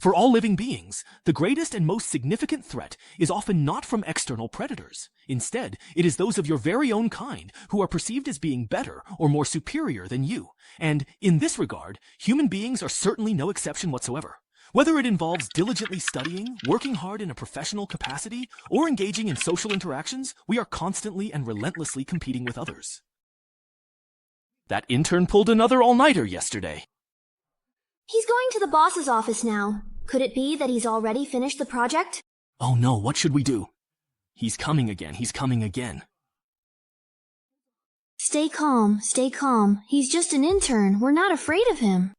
For all living beings, the greatest and most significant threat is often not from external predators. Instead, it is those of your very own kind who are perceived as being better or more superior than you. And in this regard, human beings are certainly no exception whatsoever. Whether it involves diligently studying, working hard in a professional capacity, or engaging in social interactions, we are constantly and relentlessly competing with others. That intern pulled another all-nighter yesterday. He's going to the boss's office now. Could it be that he's already finished the project? Oh no, what should we do? He's coming again, he's coming again. Stay calm, stay calm. He's just an intern. We're not afraid of him.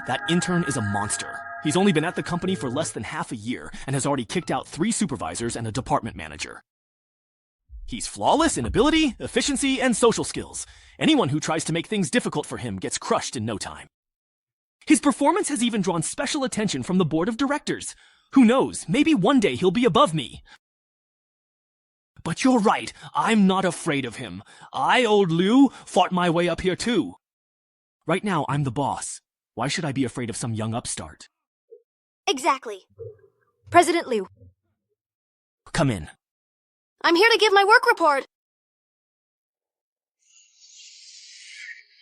That intern is a monster. He's only been at the company for less than half a year and has already kicked out 3 supervisors and a department manager. He's flawless in ability, efficiency, and social skills. Anyone who tries to make things difficult for him gets crushed in no time. His performance has even drawn special attention from the board of directors. Who knows, maybe one day he'll be above me. But you're right, I'm not afraid of him. I, old Liu, fought my way up here too. Right now, I'm the boss. Why should I be afraid of some young upstart? Exactly. President Liu. Come in. I'm here to give my work report.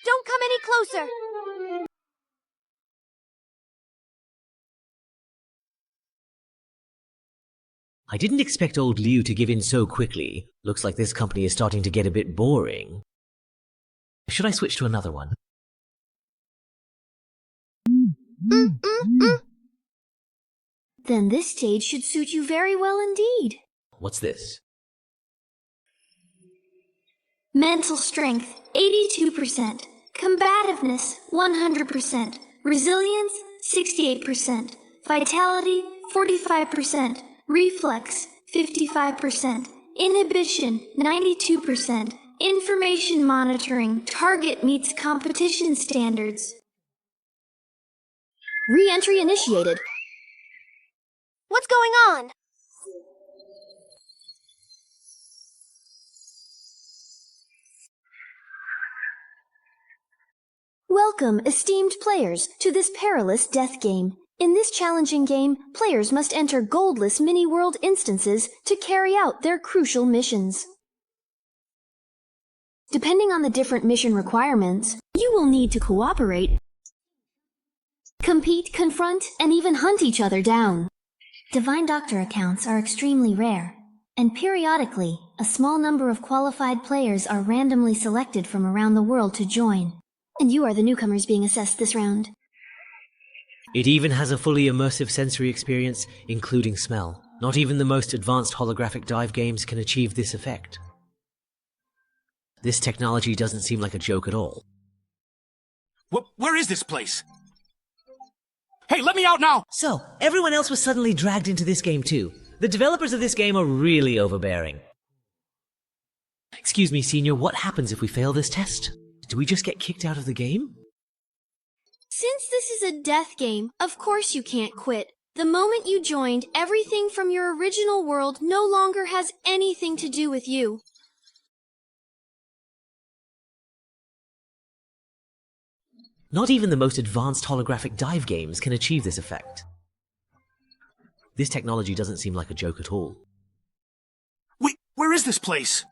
Don't come any closer. I didn't expect old Liu to give in so quickly. Looks like this company is starting to get a bit boring. Should I switch to another one? Then this stage should suit you very well indeed. What's this? Mental strength, 82%. Combativeness, 100%. Resilience, 68%. Vitality, 45%. Reflex, 55%. Inhibition, 92%. Information monitoring, target meets competition standards. Re-entry initiated. What's going on? Welcome, esteemed players, to this perilous death game. In this challenging game, players must enter goldless mini-world instances to carry out their crucial missions. Depending on the different mission requirements, you will need to cooperate, compete, confront, and even hunt each other down. Divine Doctor accounts are extremely rare, and periodically, a small number of qualified players are randomly selected from around the world to join. And you are the newcomers being assessed this round. It even has a fully immersive sensory experience, including smell. Not even the most advanced holographic dive games can achieve this effect. This technology doesn't seem like a joke at all. Where is this place? Hey, let me out now! So, everyone else was suddenly dragged into this game too. The developers of this game are really overbearing. Excuse me, Senior, what happens if we fail this test? Do we just get kicked out of the game? Since this is a death game, of course you can't quit. The moment you joined, everything from your original world no longer has anything to do with you. Not even the most advanced holographic dive games can achieve this effect. This technology doesn't seem like a joke at all. Wait, where is this place?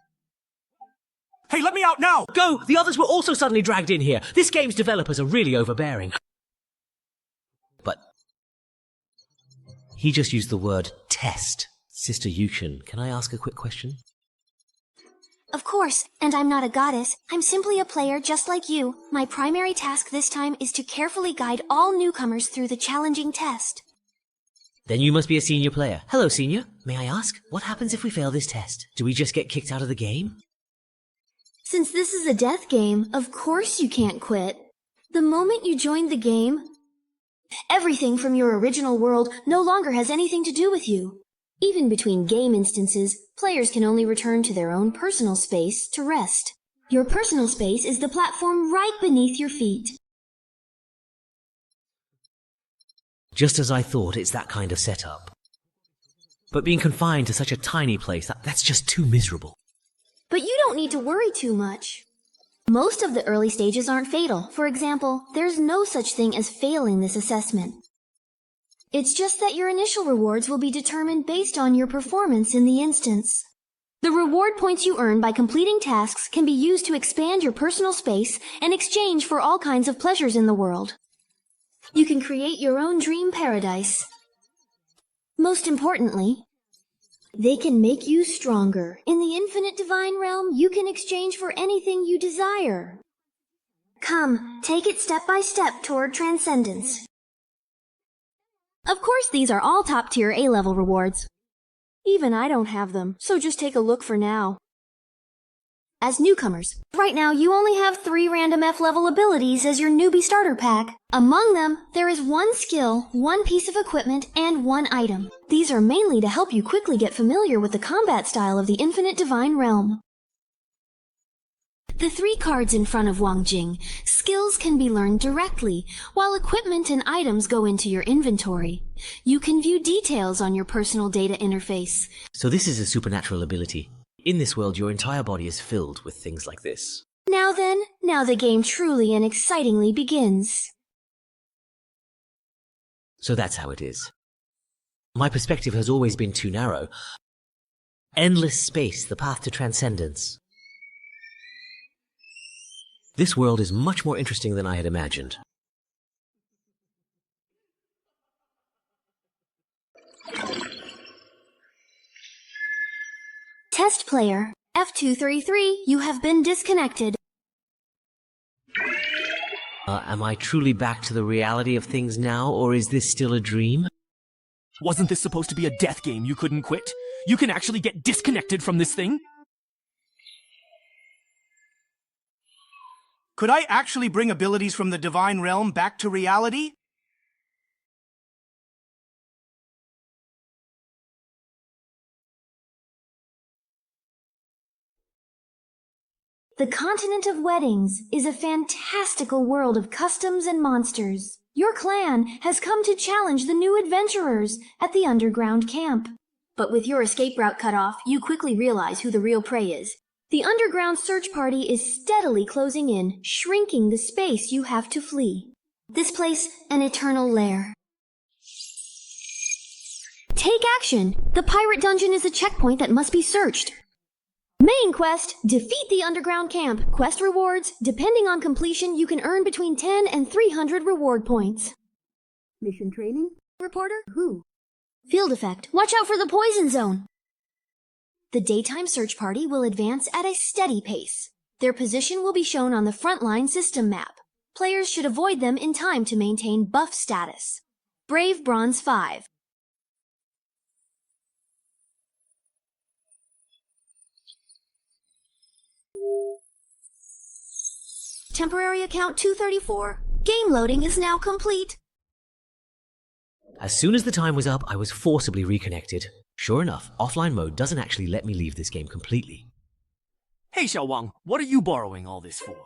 Hey, let me out now! Go! The others were also suddenly dragged in here. This game's developers are really overbearing. But he just used the word test. Sister Yukshin, can I ask a quick question? Of course, and I'm not a goddess. I'm simply a player just like you. My primary task this time is to carefully guide all newcomers through the challenging test. Then you must be a senior player. Hello, Senior. May I ask, what happens if we fail this test? Do we just get kicked out of the game? Since this is a death game, of course you can't quit. The moment you join the game, everything from your original world no longer has anything to do with you. Even between game instances, players can only return to their own personal space to rest. Your personal space is the platform right beneath your feet. Just as I thought, it's that kind of setup. But being confined to such a tiny place, that's just too miserable. But you don't need to worry too much. Most of the early stages aren't fatal. For example, there's no such thing as failing this assessment. It's just that your initial rewards will be determined based on your performance in the instance. The reward points you earn by completing tasks can be used to expand your personal space and exchange for all kinds of pleasures in the world. You can create your own dream paradise. Most importantly, they can make you stronger. In the infinite divine realm, you can exchange for anything you desire. Come, take it step by step toward transcendence. Of course, these are all top-tier A-level rewards. Even I don't have them, so just take a look for now. As newcomers, right now you only have 3 random F-level abilities as your newbie starter pack. Among them, there is 1 skill, 1 piece of equipment, and 1 item. These are mainly to help you quickly get familiar with the combat style of the Infinite Divine Realm. The 3 cards in front of Wang Jing, skills can be learned directly, while equipment and items go into your inventory. You can view details on your personal data interface. So this is a supernatural ability. In this world, your entire body is filled with things like this. Now then, now the game truly and excitingly begins. So that's how it is. My perspective has always been too narrow. Endless space, the path to transcendence. This world is much more interesting than I had imagined. Test player, F233, you have been disconnected. Am I truly back to the reality of things now, or is this still a dream? Wasn't this supposed to be a death game you couldn't quit? You can actually get disconnected from this thing? Could I actually bring abilities from the divine realm back to reality? The continent of weddings is a fantastical world of customs and monsters. Your clan has come to challenge the new adventurers at the underground camp. But with your escape route cut off, you quickly realize who the real prey is. The underground search party is steadily closing in, shrinking the space you have to flee. This place, an eternal lair. Take action! The pirate dungeon is a checkpoint that must be searched. Main quest, defeat the underground camp. Quest rewards, depending on completion, you can earn between 10 and 300 reward points. Mission training? Reporter? Who? Field effect, watch out for the poison zone. The daytime search party will advance at a steady pace. Their position will be shown on the frontline system map. Players should avoid them in time to maintain buff status. Brave Bronze 5. Temporary account 234. Game loading is now complete. As soon as the time was up, I was forcibly reconnected. Sure enough, offline mode doesn't actually let me leave this game completely. Hey Xiao Wang, what are you borrowing all this for?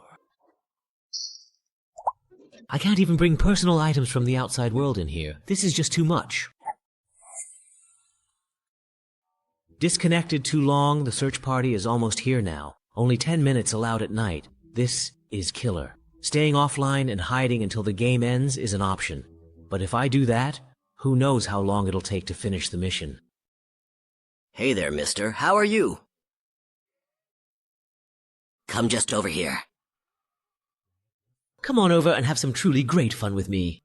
I can't even bring personal items from the outside world in here. This is just too much. Disconnected too long, the search party is almost here now. Only 10 minutes allowed at night. This is killer. Staying offline and hiding until the game ends is an option. But if I do that, who knows how long it'll take to finish the mission. Hey there, mister. How are you? Come just over here. Come on over and have some truly great fun with me.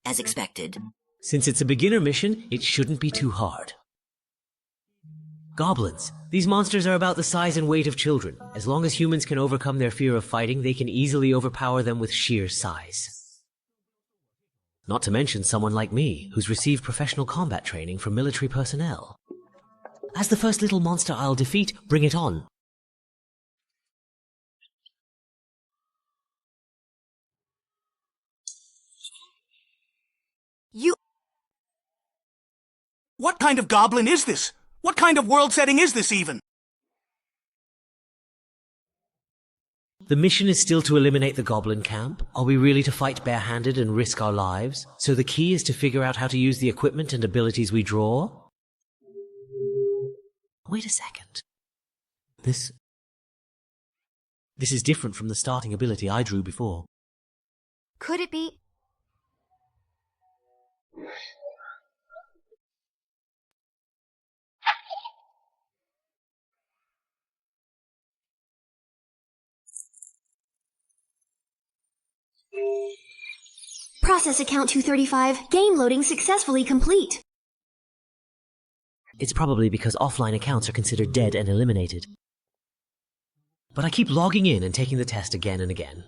As expected. Since it's a beginner mission, it shouldn't be too hard. Goblins. These monsters are about the size and weight of children. As long as humans can overcome their fear of fighting, they can easily overpower them with sheer size. Not to mention someone like me, who's received professional combat training from military personnel. As the first little monster I'll defeat, bring it on. What kind of goblin is this? What kind of world setting is this even? The mission is still to eliminate the Goblin camp. Are we really to fight barehanded and risk our lives? So the key is to figure out how to use the equipment and abilities we draw? Wait a second. This This is different from the starting ability I drew before. Could it be? Process account 235. Game loading successfully complete. It's probably because offline accounts are considered dead and eliminated. But I keep logging in and taking the test again and again.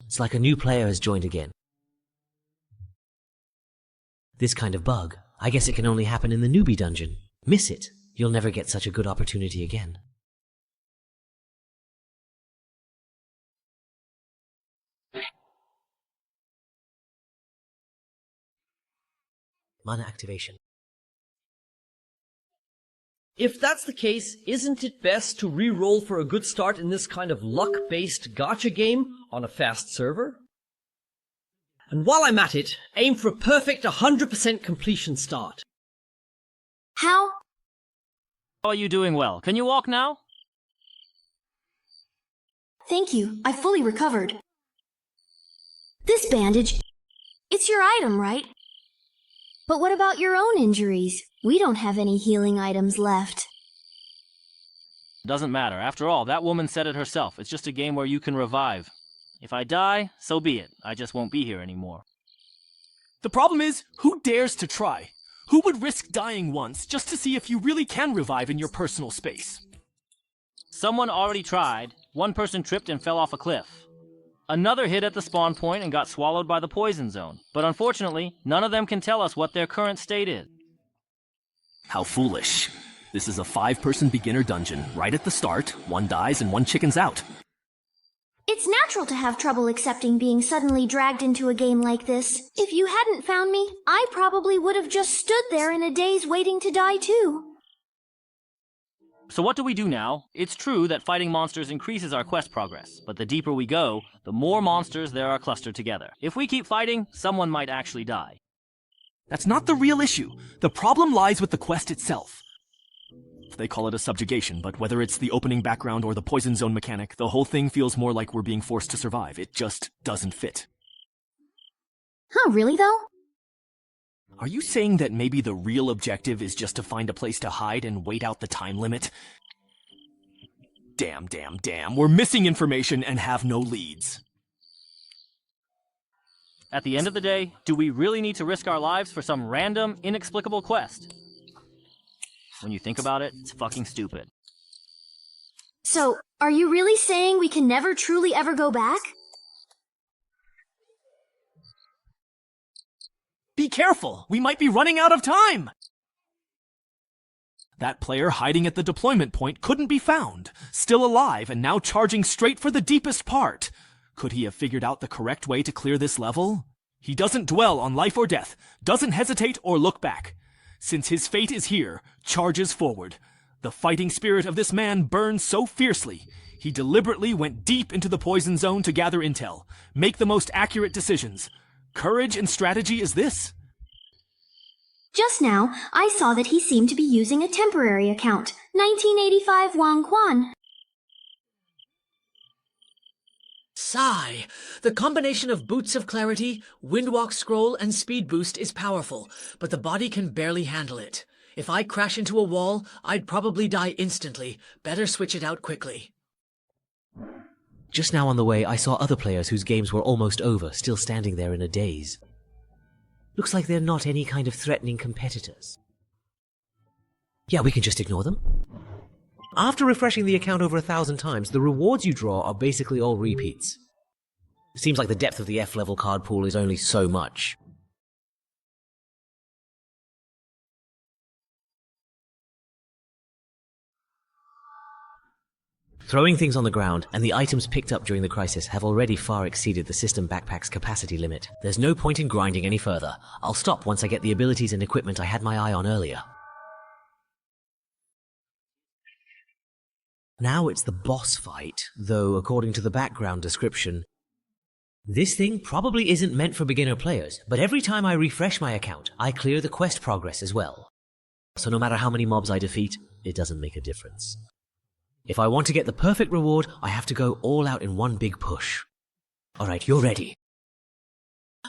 It's like a new player has joined again. This kind of bug, I guess it can only happen in the newbie dungeon. Miss it, you'll never get such a good opportunity again. Mana activation. If that's the case, isn't it best to re-roll for a good start in this kind of luck-based gacha game on a fast server? And while I'm at it, aim for a perfect 100% completion start. How? Are you doing well? Can you walk now? Thank you. I fully recovered. This bandage, it's your item, right? But what about your own injuries? We don't have any healing items left. Doesn't matter. After all, that woman said it herself. It's just a game where you can revive. If I die, so be it. I just won't be here anymore. The problem is, who dares to try? Who would risk dying once just to see if you really can revive in your personal space? Someone already tried. One person tripped and fell off a cliff. Another hit at the spawn point and got swallowed by the poison zone. But unfortunately, none of them can tell us what their current state is. How foolish. This is a 5-person beginner dungeon. Right at the start, one dies and one chickens out. It's natural to have trouble accepting being suddenly dragged into a game like this. If you hadn't found me, I probably would have just stood there in a daze waiting to die too. So what do we do now? It's true that fighting monsters increases our quest progress, but the deeper we go, the more monsters there are clustered together. If we keep fighting, someone might actually die. That's not the real issue. The problem lies with the quest itself. They call it a subjugation, but whether it's the opening background or the poison zone mechanic, the whole thing feels more like we're being forced to survive. It just doesn't fit. Huh, really though? Are you saying that maybe the real objective is just to find a place to hide and wait out the time limit? Damn. We're missing information and have no leads. At the end of the day, do we really need to risk our lives for some random, inexplicable quest? When you think about it, it's fucking stupid. So, are you really saying we can never truly ever go back? Be careful! We might be running out of time! That player hiding at the deployment point couldn't be found, still alive and now charging straight for the deepest part. Could he have figured out the correct way to clear this level? He doesn't dwell on life or death, doesn't hesitate or look back. Since his fate is here, charges forward. The fighting spirit of this man burns so fiercely, he deliberately went deep into the poison zone to gather intel, make the most accurate decisions. Courage and strategy is this? Just now, I saw that he seemed to be using a temporary account. 1985 Wang Quan. Sigh. The combination of Boots of Clarity, Windwalk Scroll, and Speed Boost is powerful, but the body can barely handle it. If I crash into a wall, I'd probably die instantly. Better switch it out quickly. Just now on the way, I saw other players whose games were almost over, still standing there in a daze. Looks like they're not any kind of threatening competitors. Yeah, we can just ignore them. After refreshing the account over 1,000 times, the rewards you draw are basically all repeats. Seems like the depth of the F-level card pool is only so much. Throwing things on the ground, and the items picked up during the crisis have already far exceeded the system backpack's capacity limit. There's no point in grinding any further. I'll stop once I get the abilities and equipment I had my eye on earlier. Now it's the boss fight, though according to the background description, this thing probably isn't meant for beginner players, but every time I refresh my account, I clear the quest progress as well. So no matter how many mobs I defeat, it doesn't make a difference. If I want to get the perfect reward, I have to go all out in one big push. Alright, you're ready.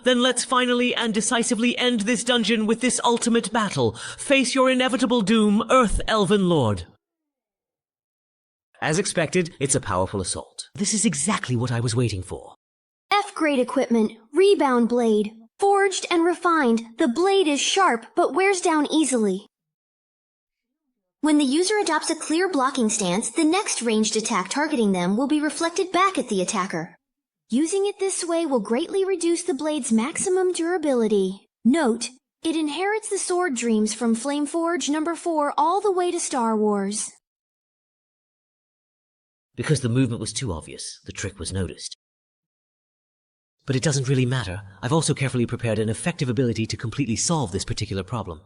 Then let's finally and decisively end this dungeon with this ultimate battle. Face your inevitable doom, Earth Elven Lord. As expected, it's a powerful assault. This is exactly what I was waiting for. F-grade equipment, rebound blade. Forged and refined, the blade is sharp but wears down easily. When the user adopts a clear blocking stance, the next ranged attack targeting them will be reflected back at the attacker. Using it this way will greatly reduce the blade's maximum durability. Note, it inherits the sword dreams from Flameforge No. 4 all the way to Star Wars. Because the movement was too obvious, the trick was noticed. But it doesn't really matter. I've also carefully prepared an effective ability to completely solve this particular problem.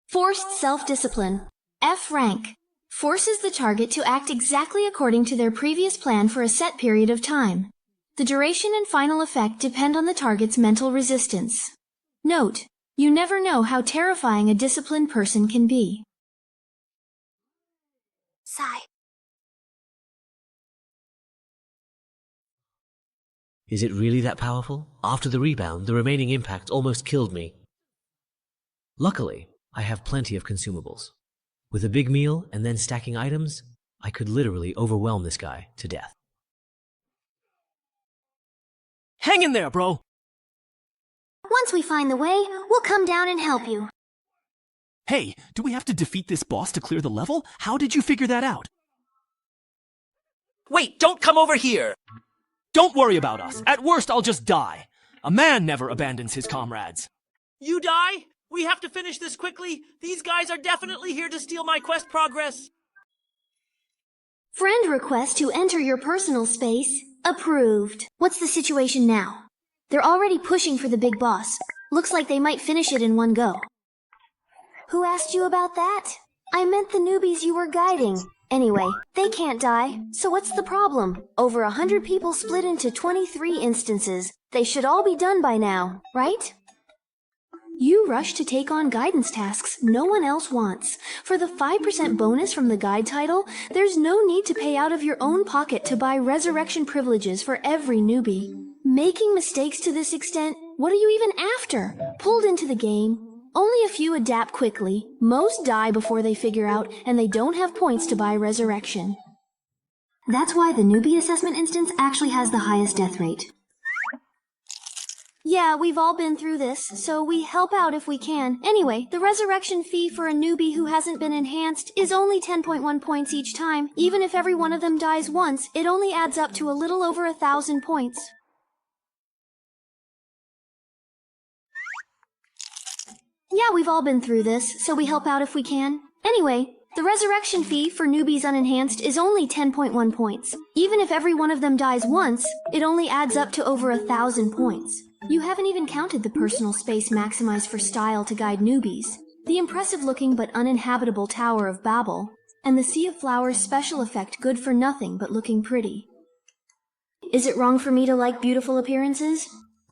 Forced self-discipline. F rank. Forces the target to act exactly according to their previous plan for a set period of time. The duration and final effect depend on the target's mental resistance. Note, you never know how terrifying a disciplined person can be. Sigh. Is it really that powerful? After the rebound, the remaining impact almost killed me. Luckily, I have plenty of consumables. With a big meal and then stacking items, I could literally overwhelm this guy to death. Hang in there, bro! Once we find the way, we'll come down and help you. Hey, do we have to defeat this boss to clear the level? How did you figure that out? Wait, don't come over here! Don't worry about us. At worst, I'll just die. A man never abandons his comrades. You die? We have to finish this quickly. These guys are definitely here to steal my quest progress. Friend request to enter your personal space. Approved. What's the situation now? They're already pushing for the big boss. Looks like they might finish it in one go. Who asked you about that? I meant the newbies you were guiding. Anyway, they can't die, so what's the problem? Over 100 people split into 23 instances. They should all be done by now, right? You rush to take on guidance tasks no one else wants. For the 5% bonus from the guide title, there's no need to pay out of your own pocket to buy resurrection privileges for every newbie. Making mistakes to this extent, what are you even after? Pulled into the game. Only a few adapt quickly, most die before they figure out, and they don't have points to buy resurrection. That's why the newbie assessment instance actually has the highest death rate. Yeah, we've all been through this, so we help out if we can. Anyway, the resurrection fee for a newbie who hasn't been enhanced is only 10.1 points each time. Even if every one of them dies once, it only adds up to a little over 1,000 points. Yeah, we've all been through this, so we help out if we can. Anyway, the resurrection fee for newbies unenhanced is only 10.1 points. Even if every one of them dies once, it only adds up to over 1,000 points. You haven't even counted the personal space maximized for style to guide newbies, the impressive-looking but uninhabitable Tower of Babel, and the Sea of Flowers special effect good for nothing but looking pretty. Is it wrong for me to like beautiful appearances?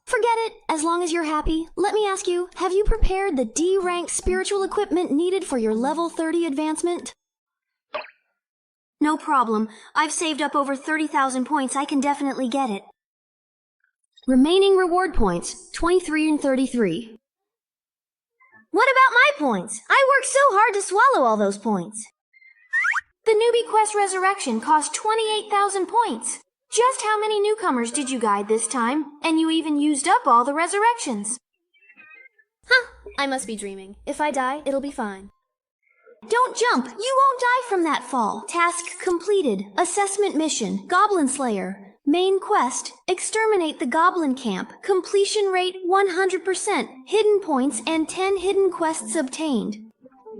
Forget it, as long as you're happy. Let me ask you, have you prepared the D-rank spiritual equipment needed for your level 30 advancement? No problem. I've saved up over 30,000 points. I can definitely get it. Remaining reward points, 23 and 33. What about my points? I worked so hard to swallow all those points. The newbie quest resurrection cost 28,000 points. Just how many newcomers did you guide this time? And you even used up all the resurrections. Huh, I must be dreaming. If I die, it'll be fine. Don't jump! You won't die from that fall. Task completed. Assessment mission. Goblin Slayer. Main quest. Exterminate the Goblin Camp. Completion rate 100%. Hidden points and 10 hidden quests obtained.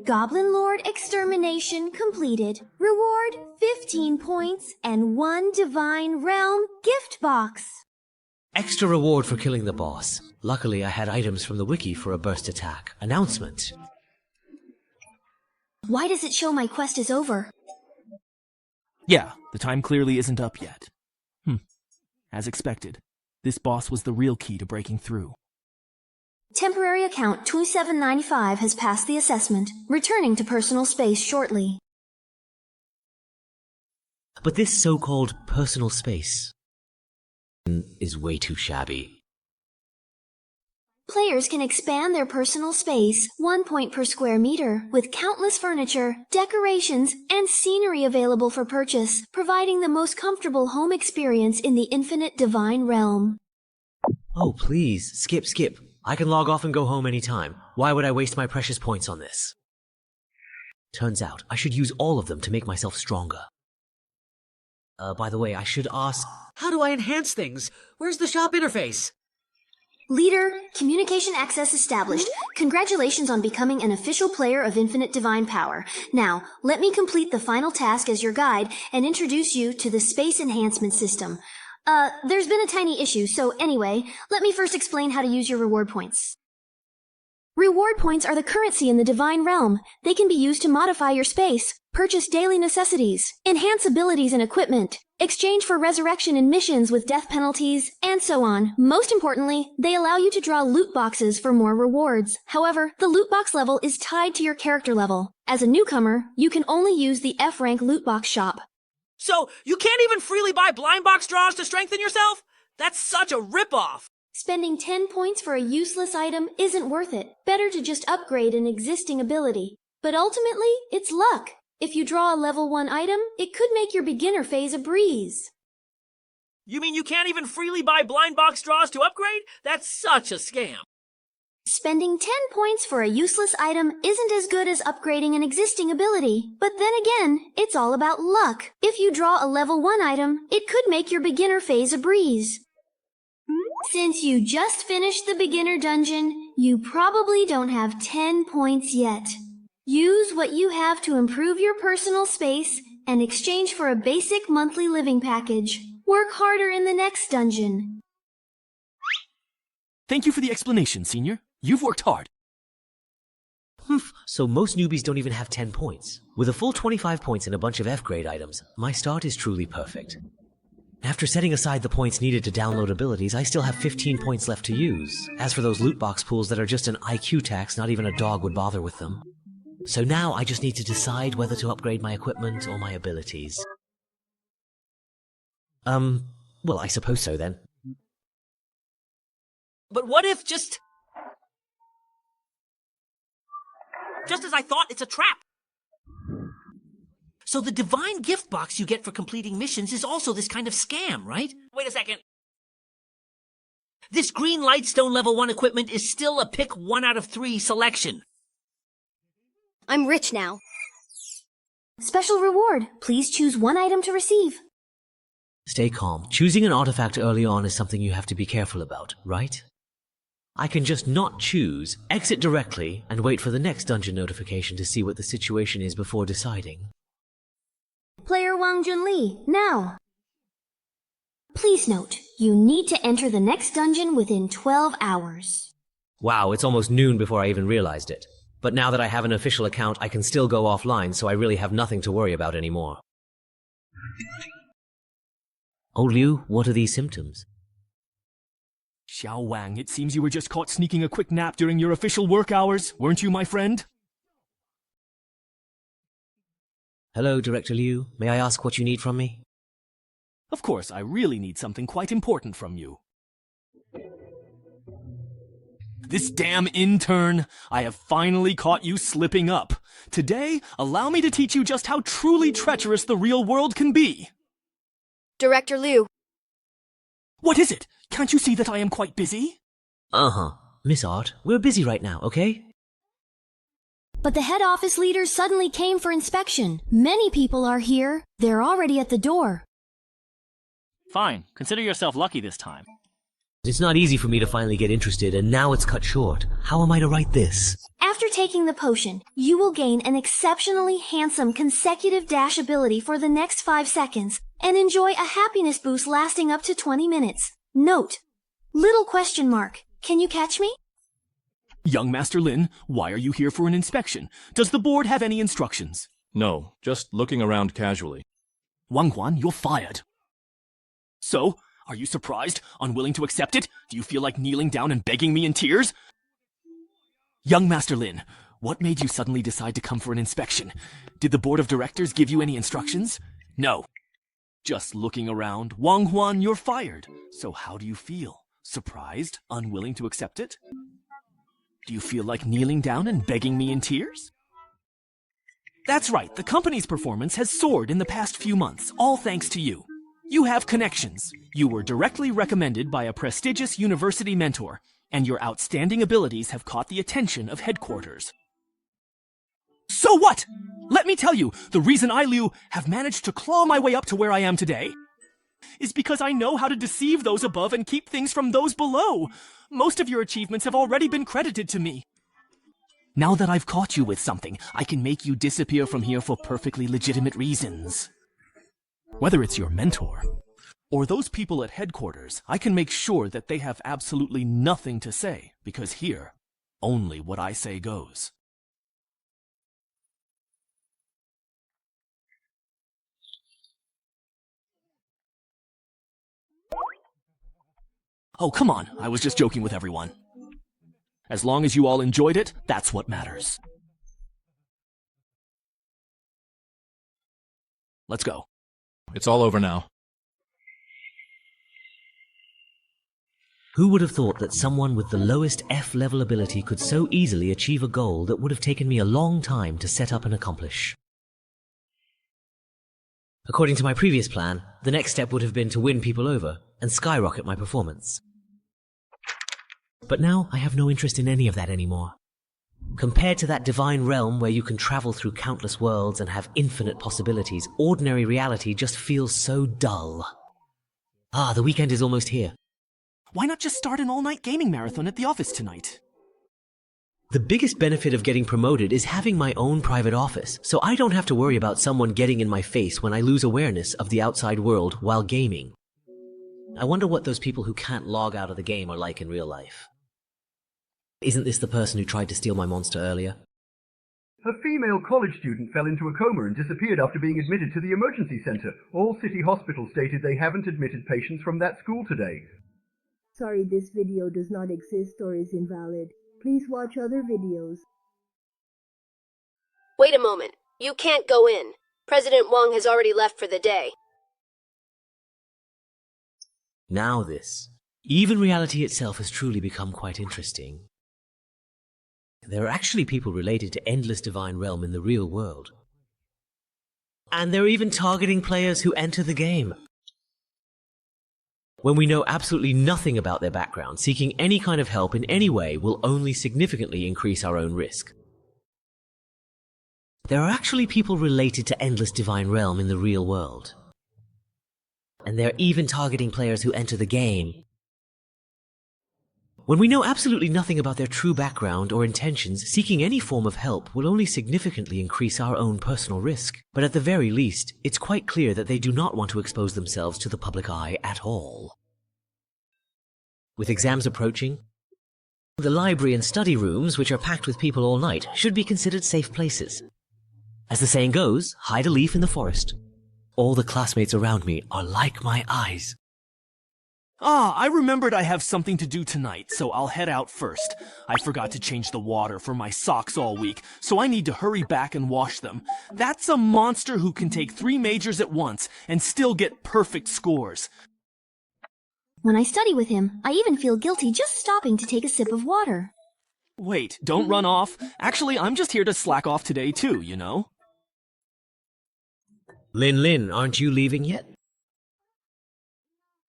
Goblin Lord extermination completed. Reward 15 points and 1 Divine Realm gift box. Extra reward for killing the boss. Luckily, I had items from the wiki for a burst attack. Announcement. Why does it show my quest is over? Yeah, the time clearly isn't up yet. As expected, this boss was the real key to breaking through. Temporary account 2795 has passed the assessment, returning to personal space shortly. But this so-called personal space is way too shabby. Players can expand their personal space 1 point per square meter with countless furniture, decorations, and scenery available for purchase, providing the most comfortable home experience in the infinite divine realm. Oh, please, skip. I can log off and go home anytime. Why would I waste my precious points on this? Turns out, I should use all of them to make myself stronger. By the way, I should ask... How do I enhance things? Where's the shop interface? Leader, communication access established. Congratulations on becoming an official player of Infinite Divine Power. Now, let me complete the final task as your guide and introduce you to the Space Enhancement System. There's been a tiny issue, so anyway, let me first explain how to use your reward points. Reward points are the currency in the Divine Realm. They can be used to modify your space, purchase daily necessities, enhance abilities and equipment, exchange for resurrection in missions with death penalties, and so on. Most importantly, they allow you to draw loot boxes for more rewards. However, the loot box level is tied to your character level. As a newcomer, you can only use the F-rank loot box shop. So, you can't even freely buy blind box draws to strengthen yourself? That's such a ripoff! Spending 10 points for a useless item isn't worth it. Better to just upgrade an existing ability. But ultimately, it's luck. If you draw a level 1 item, it could make your beginner phase a breeze. You mean you can't even freely buy blind box draws to upgrade? That's such a scam. Spending 10 points for a useless item isn't as good as upgrading an existing ability. But then again, it's all about luck. If you draw a level 1 item, it could make your beginner phase a breeze. Since you just finished the beginner dungeon, you probably don't have 10 points yet. Use what you have to improve your personal space and exchange for a basic monthly living package. Work harder in the next dungeon. Thank you for the explanation, Senior. You've worked hard. So most newbies don't even have 10 points. With a full 25 points and a bunch of F-grade items, my start is truly perfect. After setting aside the points needed to download abilities, I still have 15 points left to use. As for those loot box pools that are just an IQ tax, not even a dog would bother with them. So now I just need to decide whether to upgrade my equipment or my abilities. Well, I suppose so then. But what if just as I thought, it's a trap? So the divine gift box you get for completing missions is also this kind of scam, right? Wait a second. This green lightstone level 1 equipment is still a pick 1 out of 3 selection. I'm rich now. Special reward. Please choose 1 item to receive. Stay calm. Choosing an artifact early on is something you have to be careful about, right? I can just not choose, exit directly, and wait for the next dungeon notification to see what the situation is before deciding. Player Wang Junli, now. Please note, you need to enter the next dungeon within 12 hours. Wow, it's almost noon before I even realized it. But now that I have an official account, I can still go offline, so I really have nothing to worry about anymore. Oh, Liu, what are these symptoms? Xiao Wang, it seems you were just caught sneaking a quick nap during your official work hours, weren't you, my friend? Hello, Director Liu. May I ask what you need from me? Of course, I really need something quite important from you. This damn intern! I have finally caught you slipping up. Today, allow me to teach you just how truly treacherous the real world can be. Director Liu. What is it? Can't you see that I am quite busy? Uh-huh. Miss Art, we're busy right now, okay? But the head office leaders suddenly came for inspection. Many people are here. They're already at the door. Fine. Consider yourself lucky this time. It's not easy for me to finally get interested, and now it's cut short. How am I to write this? After taking the potion, you will gain an exceptionally handsome consecutive dash ability for the next 5 seconds and enjoy a happiness boost lasting up to 20 minutes. Note, little question mark. Can you catch me? Young Master Lin, why are you here for an inspection? Does the board have any instructions? No, just looking around casually. Wang Guan, you're fired. So, are you surprised? Unwilling to accept it? Do you feel like kneeling down and begging me in tears? Young Master Lin, what made you suddenly decide to come for an inspection? Did the board of directors give you any instructions? No. Just looking around, Wang Huan, you're fired. So how do you feel? Surprised? Unwilling to accept it? Do you feel like kneeling down and begging me in tears? That's right, the company's performance has soared in the past few months, all thanks to you. You have connections. You were directly recommended by a prestigious university mentor, and your outstanding abilities have caught the attention of headquarters. So what? Let me tell you, the reason I, Liu, have managed to claw my way up to where I am today is because I know how to deceive those above and keep things from those below. Most of your achievements have already been credited to me. Now that I've caught you with something, I can make you disappear from here for perfectly legitimate reasons. Whether it's your mentor or those people at headquarters, I can make sure that they have absolutely nothing to say, because here, only what I say goes. Oh, come on, I was just joking with everyone. As long as you all enjoyed it, that's what matters. Let's go. It's all over now. Who would have thought that someone with the lowest F-level ability could so easily achieve a goal that would have taken me a long time to set up and accomplish? According to my previous plan, the next step would have been to win people over and skyrocket my performance. But now I have no interest in any of that anymore. Compared to that divine realm where you can travel through countless worlds and have infinite possibilities, ordinary reality just feels so dull. Ah, the weekend is almost here. Why not just start an all-night gaming marathon at the office tonight? The biggest benefit of getting promoted is having my own private office, so I don't have to worry about someone getting in my face when I lose awareness of the outside world while gaming. I wonder what those people who can't log out of the game are like in real life. Isn't this the person who tried to steal my monster earlier? A female college student fell into a coma and disappeared after being admitted to the emergency center. All city hospitals stated they haven't admitted patients from that school today. Sorry, this video does not exist or is invalid. Please watch other videos. Wait a moment. You can't go in. President Wang has already left for the day. Now this. Even reality itself has truly become quite interesting. There are actually people related to Endless Divine Realm in the real world. And they're even targeting players who enter the game. When we know absolutely nothing about their background, seeking any kind of help in any way will only significantly increase our own risk. There are actually people related to Endless Divine Realm in the real world. And they're even targeting players who enter the game. When we know absolutely nothing about their true background or intentions, seeking any form of help will only significantly increase our own personal risk. But at the very least, it's quite clear that they do not want to expose themselves to the public eye at all. With exams approaching, the library and study rooms, which are packed with people all night, should be considered safe places. As the saying goes, hide a leaf in the forest. All the classmates around me are like my eyes. Ah, I remembered I have something to do tonight, so I'll head out first. I forgot to change the water for my socks all week, so I need to hurry back and wash them. That's a monster who can take 3 majors at once and still get perfect scores. When I study with him, I even feel guilty just stopping to take a sip of water. Wait, don't run off. Actually, I'm just here to slack off today too, you know? Lin, aren't you leaving yet?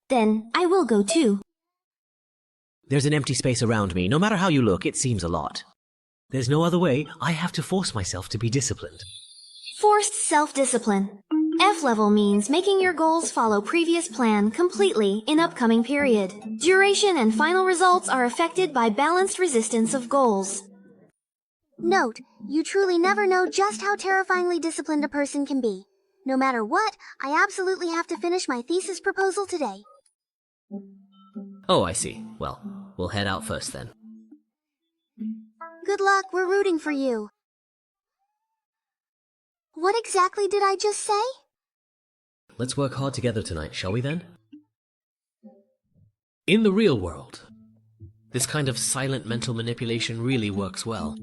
Then I will go too. There's an empty space around me. No matter how you look, it seems a lot. There's no other way. I have to force myself to be disciplined. Forced self-discipline. F-level means making your goals follow previous plan completely in upcoming period. Duration and final results are affected by balanced resistance of goals. Note, you truly never know just how terrifyingly disciplined a person can be. No matter what, I absolutely have to finish my thesis proposal today. Oh, I see. Well, we'll head out first then. Good luck, we're rooting for you. What exactly did I just say? Let's work hard together tonight, shall we then? In the real world, this kind of silent mental manipulation really works well.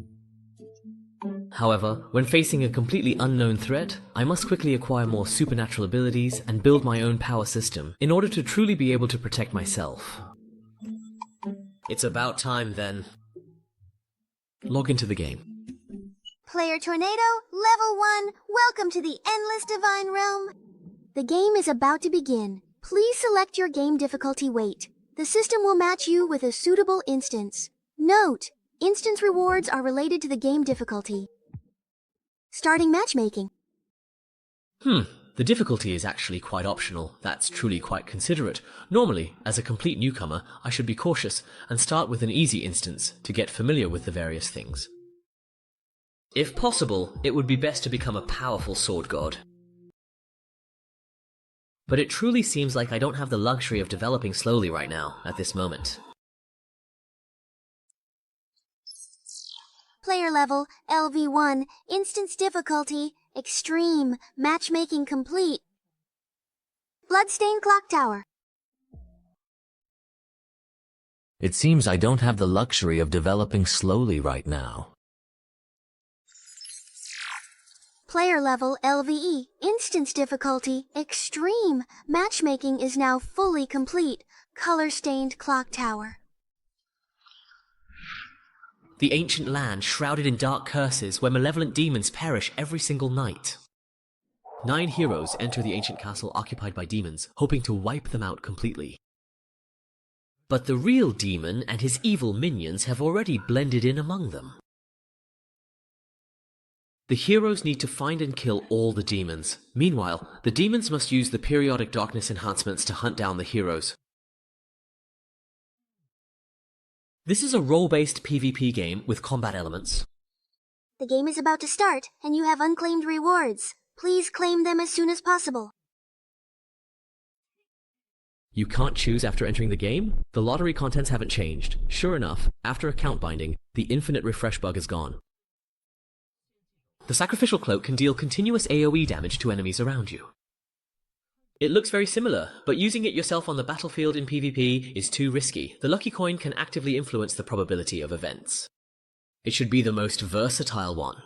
However, when facing a completely unknown threat, I must quickly acquire more supernatural abilities and build my own power system in order to truly be able to protect myself. It's about time then. Log into the game. Player Tornado, Level 1, welcome to the Endless Divine Realm. The game is about to begin. Please select your game difficulty weight. The system will match you with a suitable instance. Note, instance rewards are related to the game difficulty. Starting matchmaking. The difficulty is actually quite optional. That's truly quite considerate. Normally, as a complete newcomer, I should be cautious and start with an easy instance to get familiar with the various things. If possible, it would be best to become a powerful sword god. But it truly seems like I don't have the luxury of developing slowly right now, at this moment. Player level, LV1, instance difficulty, extreme, matchmaking complete. Bloodstained Clock Tower. It seems I don't have the luxury of developing slowly right now. Player level, LVE, instance difficulty, extreme, matchmaking is now fully complete. Color-stained Clock Tower. The ancient land shrouded in dark curses where malevolent demons perish every single night. 9 heroes enter the ancient castle occupied by demons, hoping to wipe them out completely. But the real demon and his evil minions have already blended in among them. The heroes need to find and kill all the demons. Meanwhile, the demons must use the periodic darkness enhancements to hunt down the heroes. This is a role-based PvP game with combat elements. The game is about to start, and you have unclaimed rewards. Please claim them as soon as possible. You can't choose after entering the game? The lottery contents haven't changed. Sure enough, after account binding, the infinite refresh bug is gone. The sacrificial cloak can deal continuous AoE damage to enemies around you. It looks very similar, but using it yourself on the battlefield in PvP is too risky. The lucky coin can actively influence the probability of events. It should be the most versatile one.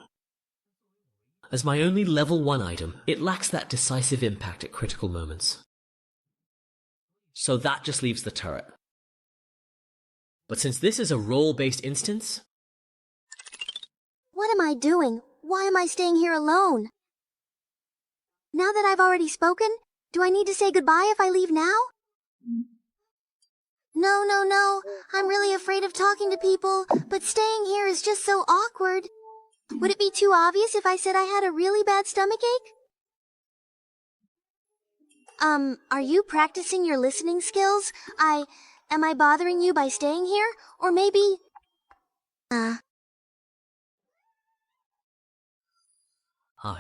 As my only level 1 item, it lacks that decisive impact at critical moments. So that just leaves the turret. But since this is a role-based instance... What am I doing? Why am I staying here alone? Now that I've already spoken, do I need to say goodbye if I leave now? No. I'm really afraid of talking to people, but staying here is just so awkward. Would it be too obvious if I said I had a really bad stomachache? Are you practicing your listening skills? Am I bothering you by staying here? Or maybe...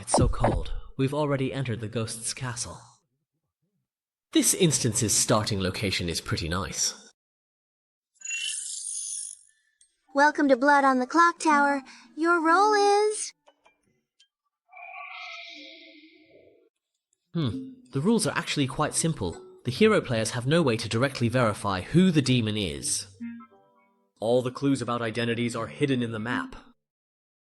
it's so cold. We've already entered the ghost's castle. This instance's starting location is pretty nice. Welcome to Blood on the Clock Tower. Your role is... The rules are actually quite simple. The hero players have no way to directly verify who the demon is. All the clues about identities are hidden in the map.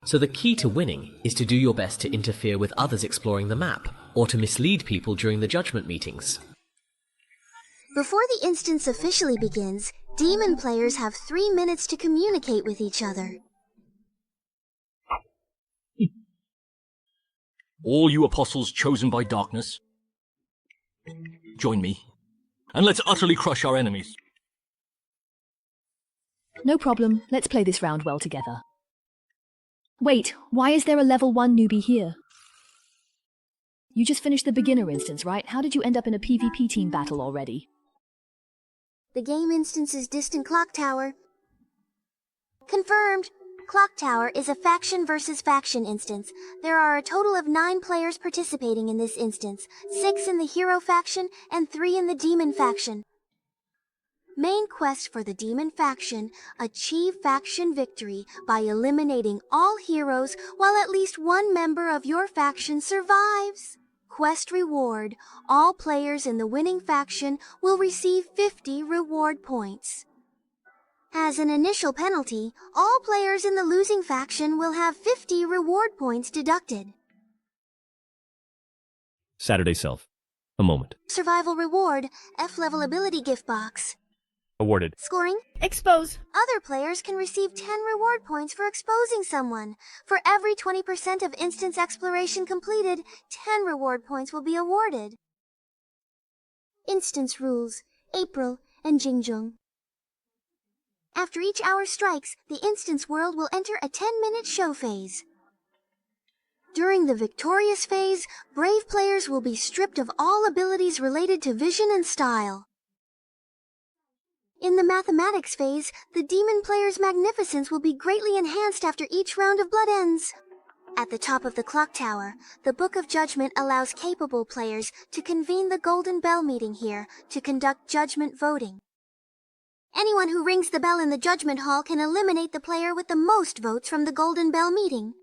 So the key to winning is to do your best to interfere with others exploring the map, or to mislead people during the judgment meetings. Before the instance officially begins, demon players have 3 minutes to communicate with each other. All you apostles chosen by darkness, join me, and let's utterly crush our enemies. No problem. Let's play this round well together. Wait, why is there a level 1 newbie here? You just finished the beginner instance, right? How did you end up in a PvP team battle already? The game instance is Distant Clock Tower. Confirmed! Clock Tower is a faction versus faction instance. There are a total of 9 players participating in this instance, 6 in the hero faction and 3 in the demon faction. Main quest for the demon faction: achieve faction victory by eliminating all heroes while at least 1 member of your faction survives. Quest reward: all players in the winning faction will receive 50 reward points. As an initial penalty, all players in the losing faction will have 50 reward points deducted. Saturday Self. A moment. Survival reward, F-level ability gift box. Awarded. Scoring? Expose. Other players can receive 10 reward points for exposing someone. For every 20% of instance exploration completed, 10 reward points will be awarded. Instance rules, April and Jingjung. After each hour strikes, the instance world will enter a 10-minute show phase. During the victorious phase, brave players will be stripped of all abilities related to vision and style. In the mathematics phase, the demon player's magnificence will be greatly enhanced after each round of blood ends. At the top of the clock tower, the Book of Judgment allows capable players to convene the Golden Bell meeting here to conduct judgment voting. Anyone who rings the bell in the Judgment Hall can eliminate the player with the most votes from the Golden Bell meeting.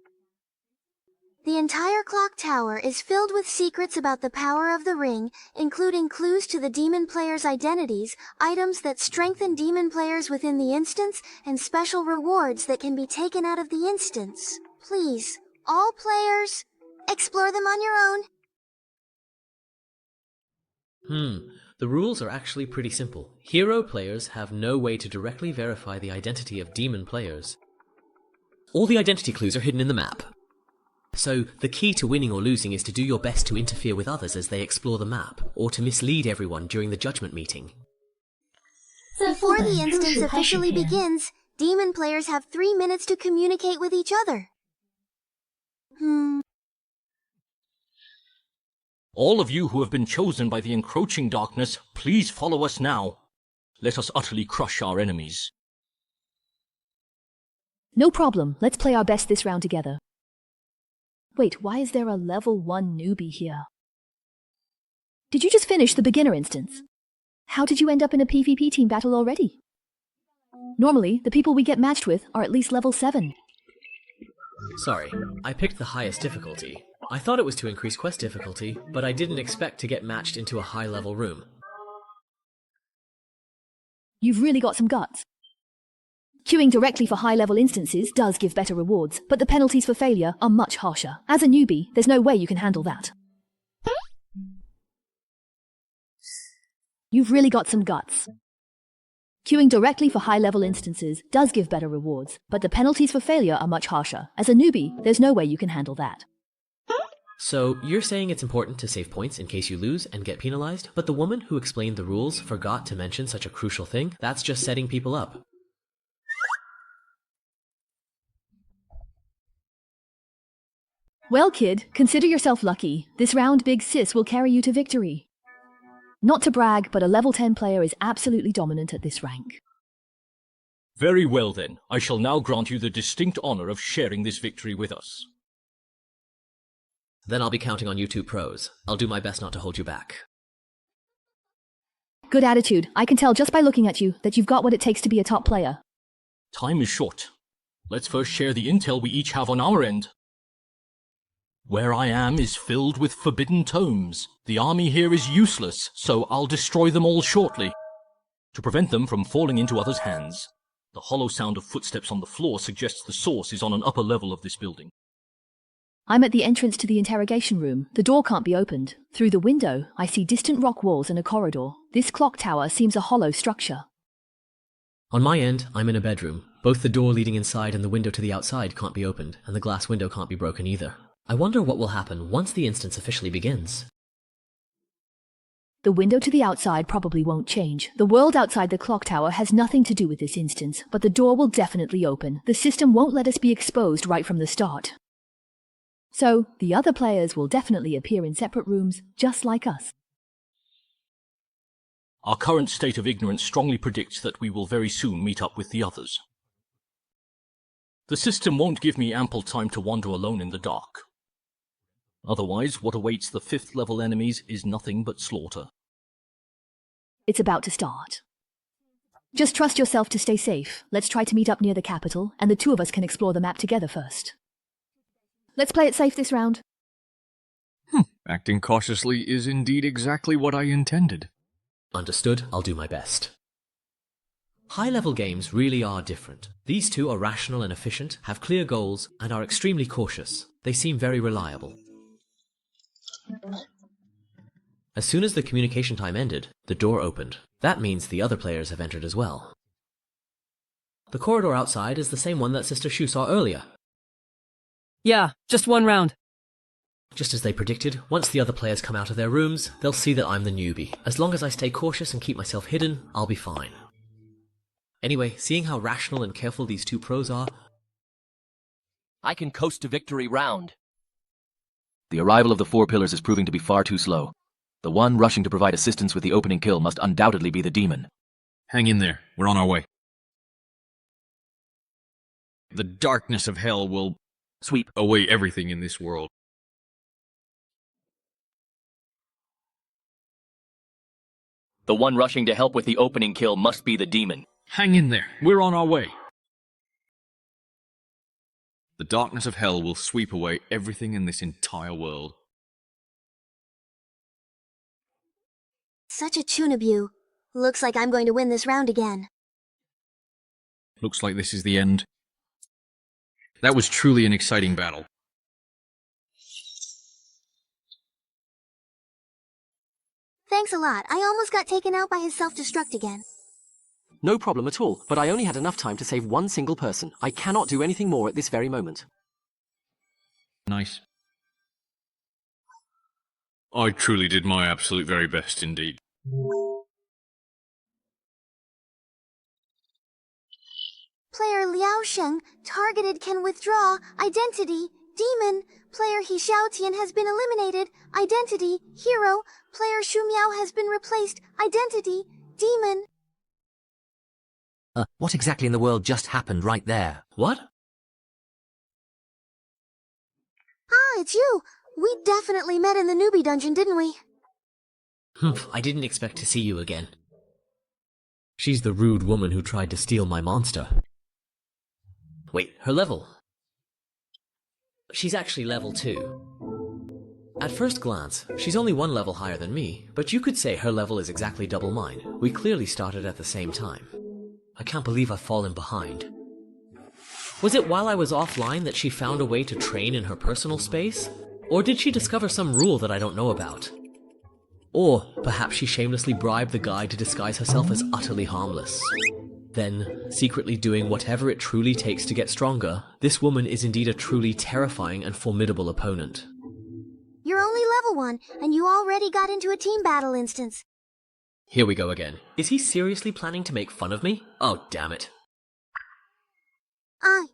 The entire clock tower is filled with secrets about the power of the ring, including clues to the demon players' identities, items that strengthen demon players within the instance, and special rewards that can be taken out of the instance. Please, all players, explore them on your own. The rules are actually pretty simple. Hero players have no way to directly verify the identity of demon players. All the identity clues are hidden in the map. So, the key to winning or losing is to do your best to interfere with others as they explore the map, or to mislead everyone during the judgment meeting. Before the instance officially begins, demon players have 3 minutes to communicate with each other. All of you who have been chosen by the encroaching darkness, please follow us now. Let us utterly crush our enemies. No problem. Let's play our best this round together. Wait, why is there a level 1 newbie here? Did you just finish the beginner instance? How did you end up in a PvP team battle already? Normally, the people we get matched with are at least level 7. Sorry, I picked the highest difficulty. I thought it was to increase quest difficulty, but I didn't expect to get matched into a high-level room. You've really got some guts. Queuing directly for high-level instances does give better rewards, but the penalties for failure are much harsher. As a newbie, there's no way you can handle that. You've really got some guts. Queuing directly for high-level instances does give better rewards, but the penalties for failure are much harsher. As a newbie, there's no way you can handle that. So, you're saying it's important to save points in case you lose and get penalized, but the woman who explained the rules forgot to mention such a crucial thing? That's just setting people up. Well, kid, consider yourself lucky. This round Big Sis will carry you to victory. Not to brag, but a level 10 player is absolutely dominant at this rank. Very well then, I shall now grant you the distinct honor of sharing this victory with us. Then I'll be counting on you two pros. I'll do my best not to hold you back. Good attitude. I can tell just by looking at you that you've got what it takes to be a top player. Time is short. Let's first share the intel we each have on our end. Where I am is filled with forbidden tomes. The army here is useless, so I'll destroy them all shortly, to prevent them from falling into others' hands. The hollow sound of footsteps on the floor suggests the source is on an upper level of this building. I'm at the entrance to the interrogation room. The door can't be opened. Through the window, I see distant rock walls and a corridor. This clock tower seems a hollow structure. On my end, I'm in a bedroom. Both the door leading inside and the window to the outside can't be opened, and the glass window can't be broken either. I wonder what will happen once the instance officially begins. The window to the outside probably won't change. The world outside the clock tower has nothing to do with this instance, but the door will definitely open. The system won't let us be exposed right from the start. So, the other players will definitely appear in separate rooms, just like us. Our current state of ignorance strongly predicts that we will very soon meet up with the others. The system won't give me ample time to wander alone in the dark. Otherwise, what awaits the 5th level enemies is nothing but slaughter. It's about to start. Just trust yourself to stay safe. Let's try to meet up near the capital, and the two of us can explore the map together first. Let's play it safe this round. Acting cautiously is indeed exactly what I intended. Understood. I'll do my best. High-level games really are different. These two are rational and efficient, have clear goals, and are extremely cautious. They seem very reliable. As soon as the communication time ended, the door opened. That means the other players have entered as well. The corridor outside is the same one that Sister Shu saw earlier. Yeah, just one round. Just as they predicted, once the other players come out of their rooms, they'll see that I'm the newbie. As long as I stay cautious and keep myself hidden, I'll be fine. Anyway, seeing how rational and careful these two pros are, I can coast to victory round. The arrival of the four pillars is proving to be far too slow. The one rushing to provide assistance with the opening kill must undoubtedly be the demon. Hang in there. We're on our way. The darkness of hell will sweep away everything in this world. The one rushing to help with the opening kill must be the demon. Hang in there. We're on our way. The darkness of hell will sweep away everything in this entire world. Such a Chunabu. Looks like I'm going to win this round again. Looks like this is the end. That was truly an exciting battle. Thanks a lot. I almost got taken out by his self-destruct again. No problem at all, but I only had enough time to save one single person. I cannot do anything more at this very moment. Nice. I truly did my absolute very best indeed. Player Liao Sheng, targeted, can withdraw. Identity, demon. Player He Xiaotian has been eliminated. Identity, hero. Player Shu Miao has been replaced. Identity, demon. What exactly in the world just happened right there? What? Ah, it's you. We definitely met in the newbie dungeon, didn't we? I didn't expect to see you again. She's the rude woman who tried to steal my monster. Wait, her level? She's actually level 2. At first glance, she's only one level higher than me, but you could say her level is exactly double mine. We clearly started at the same time. I can't believe I've fallen behind. Was it while I was offline that she found a way to train in her personal space? Or did she discover some rule that I don't know about? Or perhaps she shamelessly bribed the guy to disguise herself as utterly harmless. Then, secretly doing whatever it truly takes to get stronger, this woman is indeed a truly terrifying and formidable opponent. You're only level 1, and you already got into a team battle instance. Here we go again. Is he seriously planning to make fun of me? Oh, damn it.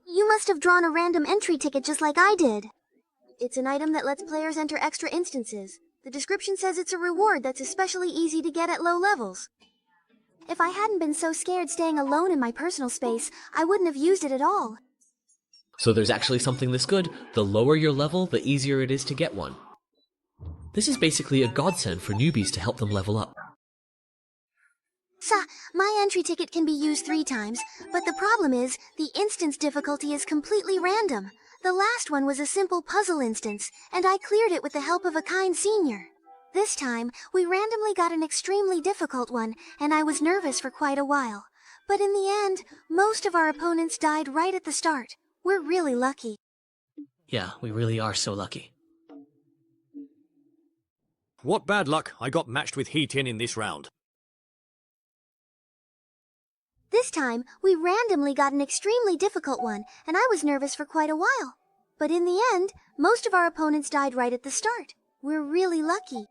You must have drawn a random entry ticket just like I did. It's an item that lets players enter extra instances. The description says it's a reward that's especially easy to get at low levels. If I hadn't been so scared staying alone in my personal space, I wouldn't have used it at all. So there's actually something this good. The lower your level, the easier it is to get one. This is basically a godsend for newbies to help them level up. My entry ticket can be used 3 times, but the problem is, the instance difficulty is completely random. The last one was a simple puzzle instance, and I cleared it with the help of a kind senior. This time, we randomly got an extremely difficult one, and I was nervous for quite a while. But in the end, most of our opponents died right at the start. We're really lucky. Yeah, we really are so lucky. What bad luck, I got matched with He Tian in this round. This time, we randomly got an extremely difficult one, and I was nervous for quite a while. But in the end, most of our opponents died right at the start. We're really lucky.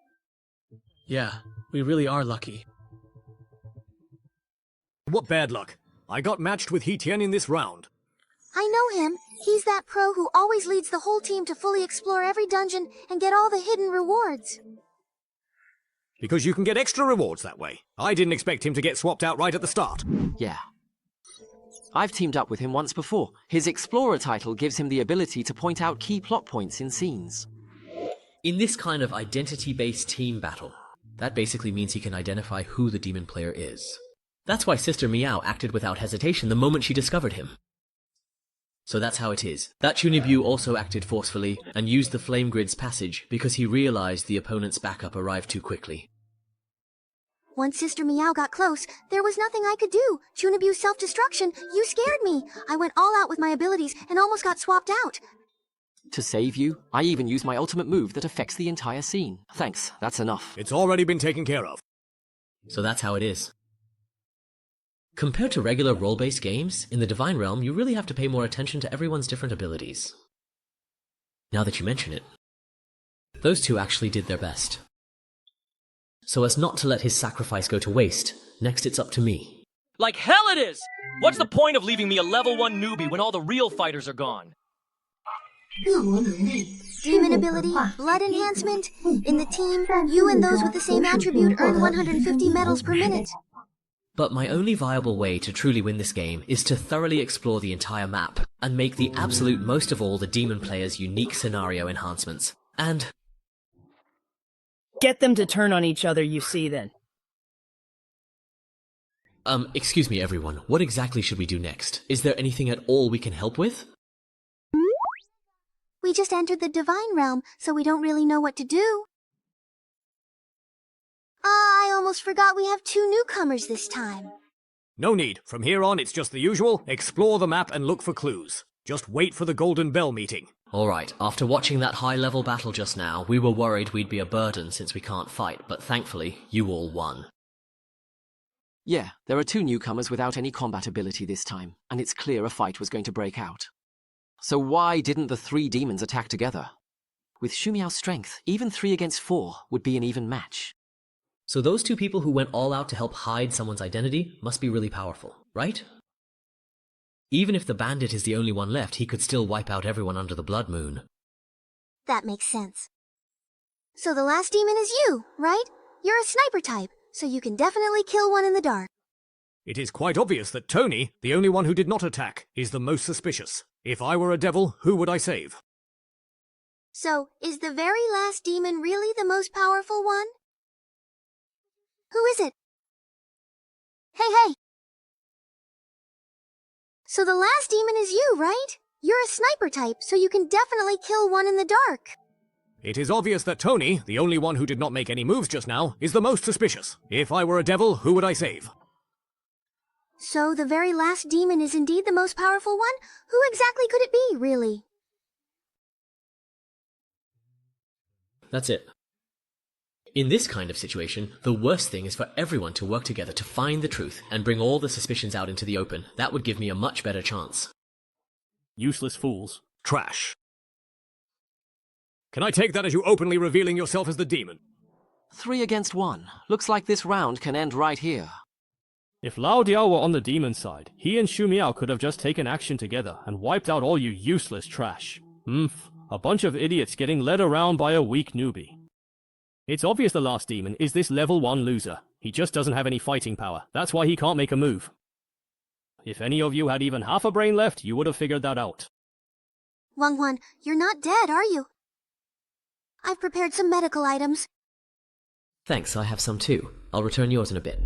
Yeah, we really are lucky. What bad luck, I got matched with He Tian in this round. I know him. He's that pro who always leads the whole team to fully explore every dungeon and get all the hidden rewards. Because you can get extra rewards that way. I didn't expect him to get swapped out right at the start. Yeah. I've teamed up with him once before. His Explorer title gives him the ability to point out key plot points in scenes. In this kind of identity-based team battle, that basically means he can identify who the demon player is. That's why Sister Meow acted without hesitation the moment she discovered him. So that's how it is. That Chunibu also acted forcefully and used the Flame Grid's passage because he realized the opponent's backup arrived too quickly. Once Sister Meow got close, there was nothing I could do. Chunibyu self-destruction, you scared me. I went all out with my abilities and almost got swapped out. To save you, I even used my ultimate move that affects the entire scene. Thanks, that's enough. It's already been taken care of. So that's how it is. Compared to regular role-based games, in the Divine Realm you really have to pay more attention to everyone's different abilities. Now that you mention it, those two actually did their best. So as not to let his sacrifice go to waste, next it's up to me. Like hell it is! What's the point of leaving me a level 1 newbie when all the real fighters are gone? Demon ability, blood enhancement. In the team, you and those with the same attribute earn 150 medals per minute. But my only viable way to truly win this game is to thoroughly explore the entire map, and make the absolute most of all the demon player's unique scenario enhancements. And get them to turn on each other, you see, then. Excuse me everyone, what exactly should we do next? Is there anything at all we can help with? We just entered the Divine Realm, so we don't really know what to do. I almost forgot we have 2 newcomers this time. No need. From here on, it's just the usual. Explore the map and look for clues. Just wait for the Golden Bell meeting. Alright, after watching that high-level battle just now, we were worried we'd be a burden since we can't fight, but thankfully, you all won. Yeah, there are 2 newcomers without any combat ability this time, and it's clear a fight was going to break out. So why didn't the 3 demons attack together? With Shumiao's strength, even 3 against 4 would be an even match. So those 2 people who went all out to help hide someone's identity must be really powerful, right? Even if the bandit is the only one left, he could still wipe out everyone under the blood moon. That makes sense. So the last demon is you, right? You're a sniper type, so you can definitely kill one in the dark. It is quite obvious that Tony, the only one who did not attack, is the most suspicious. If I were a devil, who would I save? So, is the very last demon really the most powerful one? Who is it? Hey! So the last demon is you, right? You're a sniper type, so you can definitely kill one in the dark. It is obvious that Tony, the only one who did not make any moves just now, is the most suspicious. If I were a devil, who would I save? So the very last demon is indeed the most powerful one? Who exactly could it be, really? That's it. In this kind of situation, the worst thing is for everyone to work together to find the truth and bring all the suspicions out into the open. That would give me a much better chance. Useless fools. Trash. Can I take that as you openly revealing yourself as the demon? 3 against 1. Looks like this round can end right here. If Lao Diao were on the demon side, he and Shu Miao could have just taken action together and wiped out all you useless trash. A bunch of idiots getting led around by a weak newbie. It's obvious the last demon is this level 1 loser. He just doesn't have any fighting power. That's why he can't make a move. If any of you had even half a brain left, you would have figured that out. Wang, you're not dead, are you? I've prepared some medical items. Thanks, I have some too. I'll return yours in a bit.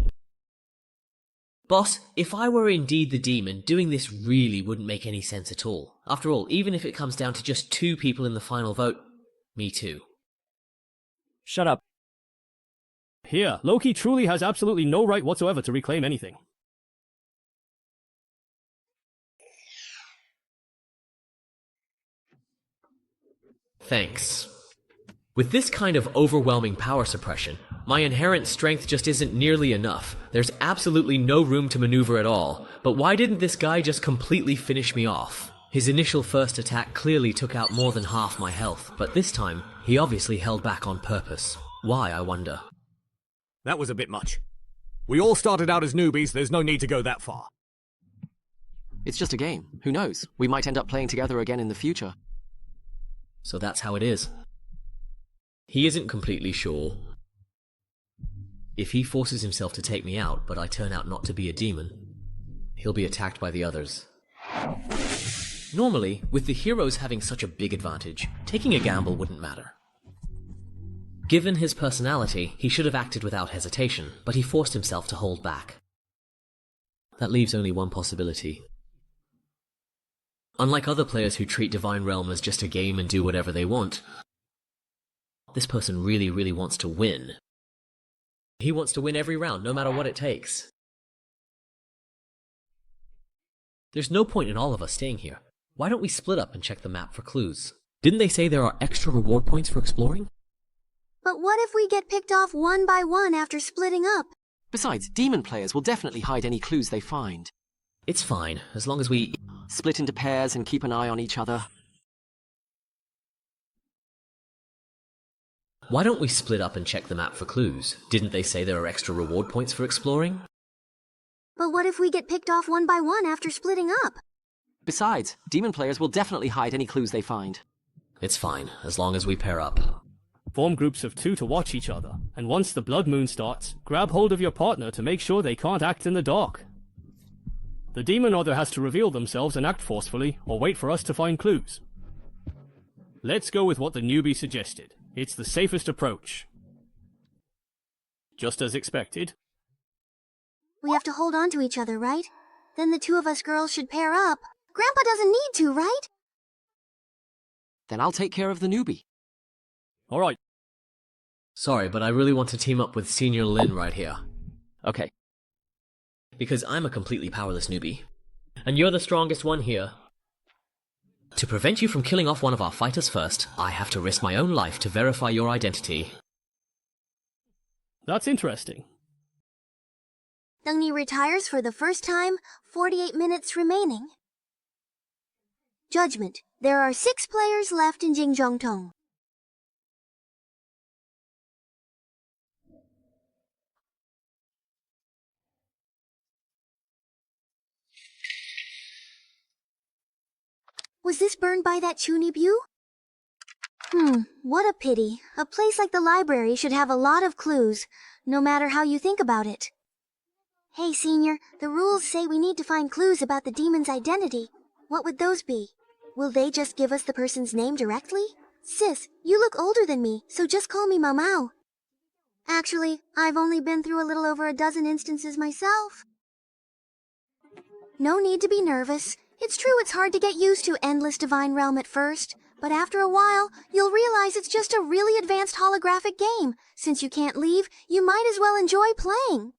Boss, if I were indeed the demon, doing this really wouldn't make any sense at all. After all, even if it comes down to just 2 people in the final vote, me too. Shut up. Here, Loki truly has absolutely no right whatsoever to reclaim anything. Thanks. With this kind of overwhelming power suppression, my inherent strength just isn't nearly enough. There's absolutely no room to maneuver at all. But why didn't this guy just completely finish me off? His initial first attack clearly took out more than half my health, but this time, he obviously held back on purpose. Why, I wonder? That was a bit much. We all started out as newbies, there's no need to go that far. It's just a game. Who knows? We might end up playing together again in the future. So that's how it is. He isn't completely sure. If he forces himself to take me out, but I turn out not to be a demon, he'll be attacked by the others. Normally, with the heroes having such a big advantage, taking a gamble wouldn't matter. Given his personality, he should have acted without hesitation, but he forced himself to hold back. That leaves only one possibility. Unlike other players who treat Divine Realm as just a game and do whatever they want, this person really wants to win. He wants to win every round, no matter what it takes. There's no point in all of us staying here. Why don't we split up and check the map for clues? Didn't they say there are extra reward points for exploring? But what if we get picked off one by one after splitting up? Besides, demon players will definitely hide any clues they find. It's fine, as long as we split into pairs and keep an eye on each other. Why don't we split up and check the map for clues? Didn't they say there are extra reward points for exploring? But what if we get picked off one by one after splitting up? Besides, demon players will definitely hide any clues they find. It's fine, as long as we pair up. Form groups of 2 to watch each other, and once the blood moon starts, grab hold of your partner to make sure they can't act in the dark. The demon either has to reveal themselves and act forcefully, or wait for us to find clues. Let's go with what the newbie suggested. It's the safest approach. Just as expected. We have to hold on to each other, right? Then the 2 of us girls should pair up. Grandpa doesn't need to, right? Then I'll take care of the newbie. Alright. Sorry, but I really want to team up with Senior Lin right here. Okay. Because I'm a completely powerless newbie. And you're the strongest one here. To prevent you from killing off one of our fighters first, I have to risk my own life to verify your identity. That's interesting. Dengni retires for the first time, 48 minutes remaining. Judgment. There are 6 players left in Jingzhongtong. Was this burned by that Chunibu? What a pity. A place like the library should have a lot of clues, no matter how you think about it. Hey, Senior, the rules say we need to find clues about the demon's identity. What would those be? Will they just give us the person's name directly? Sis, you look older than me, so just call me Mao Mao. Actually, I've only been through a little over a dozen instances myself. No need to be nervous. It's true it's hard to get used to Endless Divine Realm at first, but after a while, you'll realize it's just a really advanced holographic game. Since you can't leave, you might as well enjoy playing.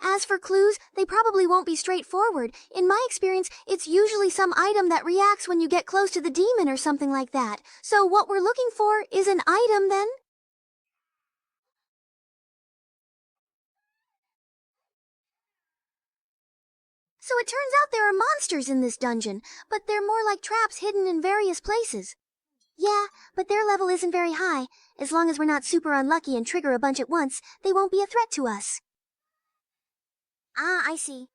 As for clues, they probably won't be straightforward. In my experience, it's usually some item that reacts when you get close to the demon or something like that. So what we're looking for is an item then? So it turns out there are monsters in this dungeon, but they're more like traps hidden in various places. Yeah, but their level isn't very high. As long as we're not super unlucky and trigger a bunch at once, they won't be a threat to us. I see.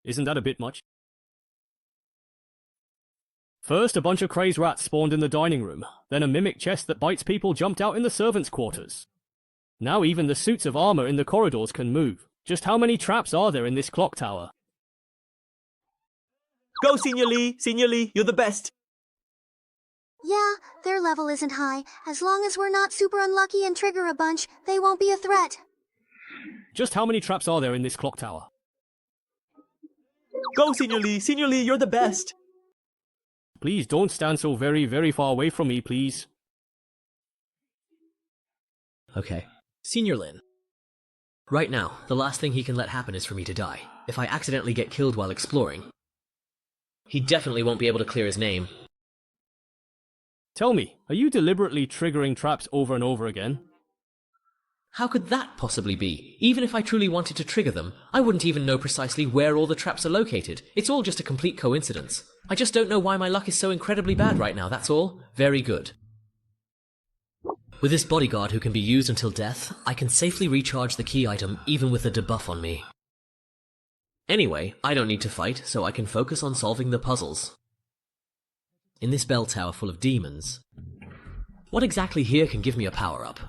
Isn't that a bit much? First, a bunch of crazed rats spawned in the dining room, then a mimic chest that bites people jumped out in the servants' quarters. Now even the suits of armor in the corridors can move. Just how many traps are there in this clock tower? Go, Senior Lee! Senior Lee, you're the best! Yeah, their level isn't high. As long as we're not super unlucky and trigger a bunch, they won't be a threat. Just how many traps are there in this clock tower? Go, Senior Lee! Senior Lee, you're the best! Please don't stand so very, very far away from me, please. Okay. Senior Lin. Right now, the last thing he can let happen is for me to die. If I accidentally get killed while exploring, he definitely won't be able to clear his name. Tell me, are you deliberately triggering traps over and over again? How could that possibly be? Even if I truly wanted to trigger them, I wouldn't even know precisely where all the traps are located. It's all just a complete coincidence. I just don't know why my luck is so incredibly bad right now, that's all. Very good. With this bodyguard who can be used until death, I can safely recharge the key item even with a debuff on me. Anyway, I don't need to fight, so I can focus on solving the puzzles. In this bell tower full of demons, what exactly here can give me a power-up?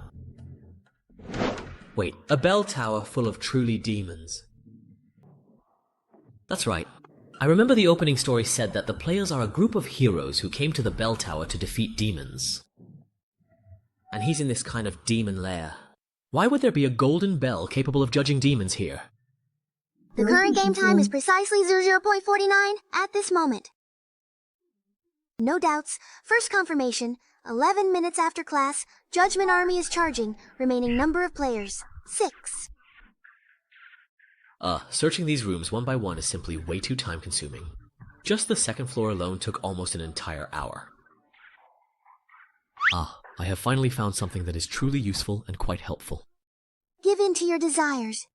Wait, a bell tower full of truly demons. That's right. I remember the opening story said that the players are a group of heroes who came to the bell tower to defeat demons. And he's in this kind of demon lair. Why would there be a golden bell capable of judging demons here? The current game time is precisely 00.49 at this moment. No doubts. First confirmation. 11 minutes after class, Judgment Army is charging. Remaining number of players, 6. Searching these rooms one by one is simply way too time-consuming. Just the second floor alone took almost an entire hour. I have finally found something that is truly useful and quite helpful. Give in to your desires.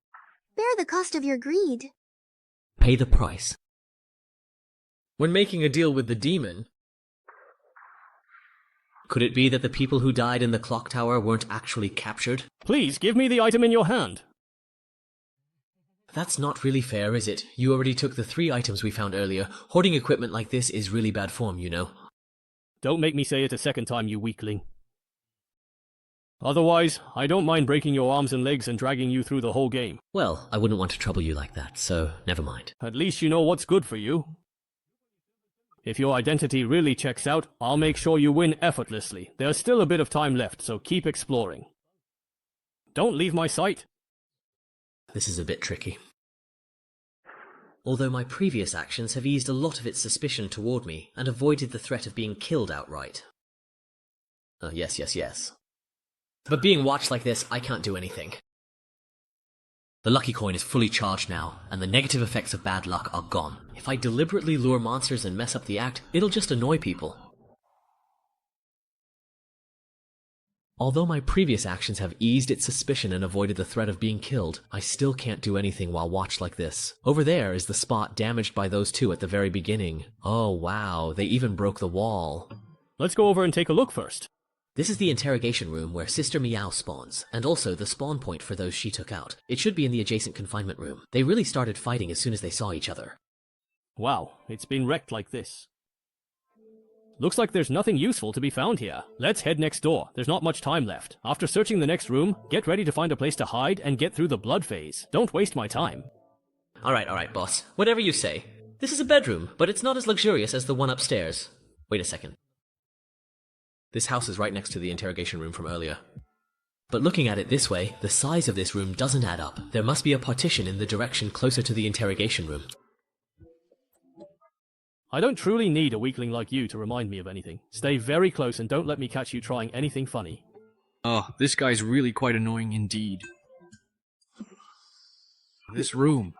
Bear the cost of your greed. Pay the price. When making a deal with the demon, could it be that the people who died in the clock tower weren't actually captured? Please give me the item in your hand. That's not really fair, is it? You already took the 3 items we found earlier. Hoarding equipment like this is really bad form, you know. Don't make me say it a second time, you weakling. Otherwise, I don't mind breaking your arms and legs and dragging you through the whole game. Well, I wouldn't want to trouble you like that, so never mind. At least you know what's good for you. If your identity really checks out, I'll make sure you win effortlessly. There's still a bit of time left, so keep exploring. Don't leave my sight. This is a bit tricky. Although my previous actions have eased a lot of its suspicion toward me and avoided the threat of being killed outright. Yes. But being watched like this, I can't do anything. The lucky coin is fully charged now, and the negative effects of bad luck are gone. If I deliberately lure monsters and mess up the act, it'll just annoy people. Although my previous actions have eased its suspicion and avoided the threat of being killed, I still can't do anything while watched like this. Over there is the spot damaged by those 2 at the very beginning. Oh wow, they even broke the wall. Let's go over and take a look first. This is the interrogation room where Sister Meow spawns, and also the spawn point for those she took out. It should be in the adjacent confinement room. They really started fighting as soon as they saw each other. Wow, it's been wrecked like this. Looks like there's nothing useful to be found here. Let's head next door. There's not much time left. After searching the next room, get ready to find a place to hide and get through the blood phase. Don't waste my time. Alright, boss. Whatever you say. This is a bedroom, but it's not as luxurious as the one upstairs. Wait a second. This house is right next to the interrogation room from earlier. But looking at it this way, the size of this room doesn't add up. There must be a partition in the direction closer to the interrogation room. I don't truly need a weakling like you to remind me of anything. Stay very close and don't let me catch you trying anything funny. Oh, this guy's really quite annoying indeed. This room.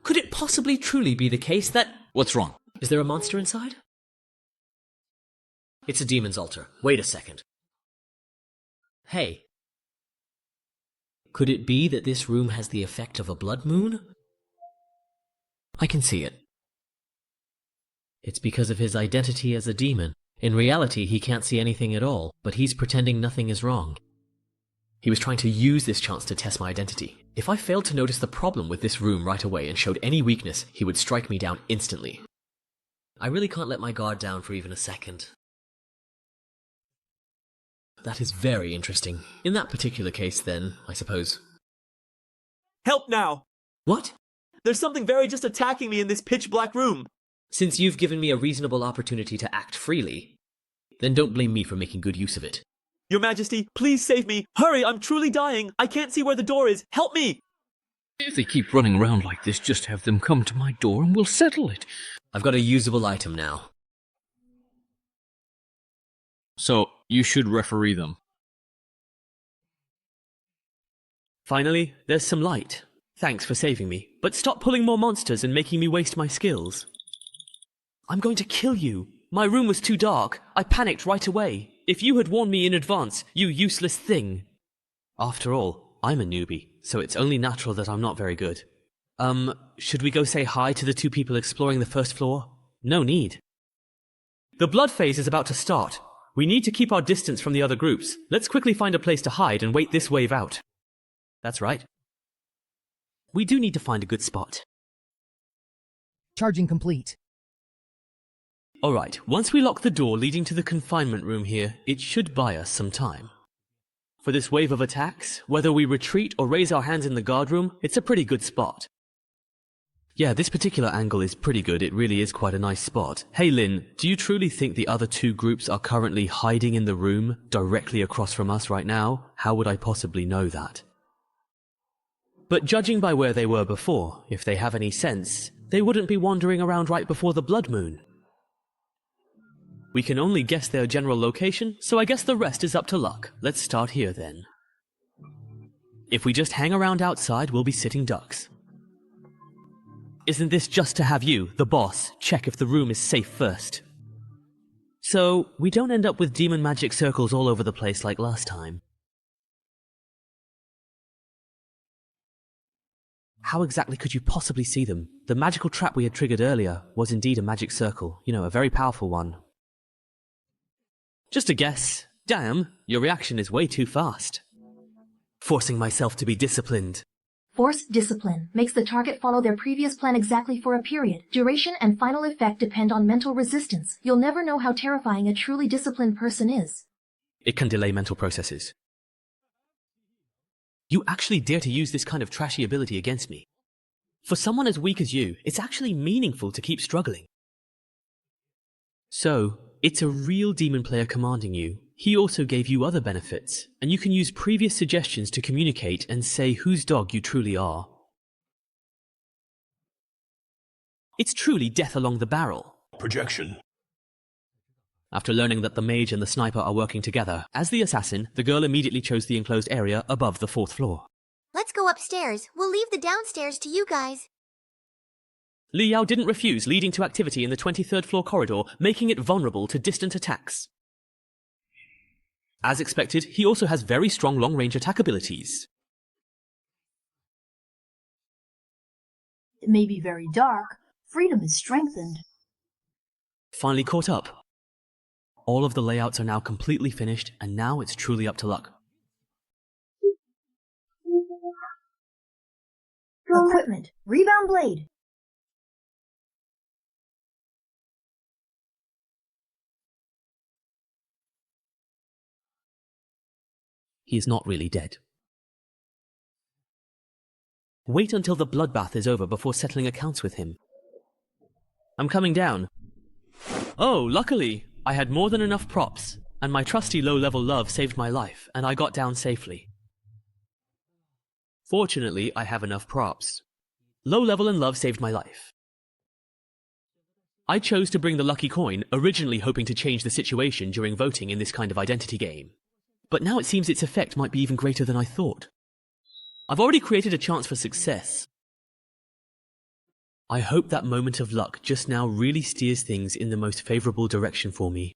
Could it possibly truly be the case that... What's wrong? Is there a monster inside? It's a demon's altar. Wait a second. Hey. Could it be that this room has the effect of a blood moon? I can see it. It's because of his identity as a demon. In reality, he can't see anything at all, but he's pretending nothing is wrong. He was trying to use this chance to test my identity. If I failed to notice the problem with this room right away and showed any weakness, he would strike me down instantly. I really can't let my guard down for even a second. That is very interesting. In that particular case, then, I suppose. Help now! What? There's something very just attacking me in this pitch-black room. Since you've given me a reasonable opportunity to act freely, then don't blame me for making good use of it. Your Majesty, please save me! Hurry, I'm truly dying! I can't see where the door is! Help me! If they keep running around like this, just have them come to my door and we'll settle it. I've got a usable item now. So, you should referee them. Finally, there's some light. Thanks for saving me, but stop pulling more monsters and making me waste my skills. I'm going to kill you. My room was too dark. I panicked right away. If you had warned me in advance, you useless thing. After all, I'm a newbie, so it's only natural that I'm not very good. Should we go say hi to the 2 people exploring the first floor? No need. The blood phase is about to start. We need to keep our distance from the other groups. Let's quickly find a place to hide and wait this wave out. That's right. We do need to find a good spot. Charging complete. Alright, once we lock the door leading to the confinement room here, it should buy us some time. For this wave of attacks, whether we retreat or raise our hands in the guard room, it's a pretty good spot. Yeah, this particular angle is pretty good, it really is quite a nice spot. Hey Lynn, do you truly think the other 2 groups are currently hiding in the room directly across from us right now? How would I possibly know that? But judging by where they were before, if they have any sense, they wouldn't be wandering around right before the blood moon. We can only guess their general location, so I guess the rest is up to luck. Let's start here then. If we just hang around outside, we'll be sitting ducks. Isn't this just to have you, the boss, check if the room is safe first? So, we don't end up with demon magic circles all over the place like last time. How exactly could you possibly see them? The magical trap we had triggered earlier was indeed a magic circle, a very powerful one. Just a guess. Damn, your reaction is way too fast. Forcing myself to be disciplined. Forced discipline makes the target follow their previous plan exactly for a period. Duration and final effect depend on mental resistance. You'll never know how terrifying a truly disciplined person is. It can delay mental processes. You actually dare to use this kind of trashy ability against me. For someone as weak as you, it's actually meaningful to keep struggling. So, it's a real demon player commanding you. He also gave you other benefits, and you can use previous suggestions to communicate and say whose dog you truly are. It's truly death along the barrel. Projection. After learning that the mage and the sniper are working together, as the assassin, the girl immediately chose the enclosed area above the 4th floor. Let's go upstairs. We'll leave the downstairs to you guys. Li Yao didn't refuse, leading to activity in the 23rd floor corridor, making it vulnerable to distant attacks. As expected, he also has very strong long-range attack abilities. It may be very dark. Freedom is strengthened. Finally caught up. All of the layouts are now completely finished, and now it's truly up to luck. Equipment. Rebound blade. He is not really dead. Wait until the bloodbath is over before settling accounts with him. I'm coming down. Oh, luckily, I had more than enough props, and my trusty low-level love saved my life, and I got down safely. Fortunately, I have enough props. Low-level and love saved my life. I chose to bring the lucky coin, originally hoping to change the situation during voting in this kind of identity game. But now it seems its effect might be even greater than I thought. I've already created a chance for success. I hope that moment of luck just now really steers things in the most favorable direction for me.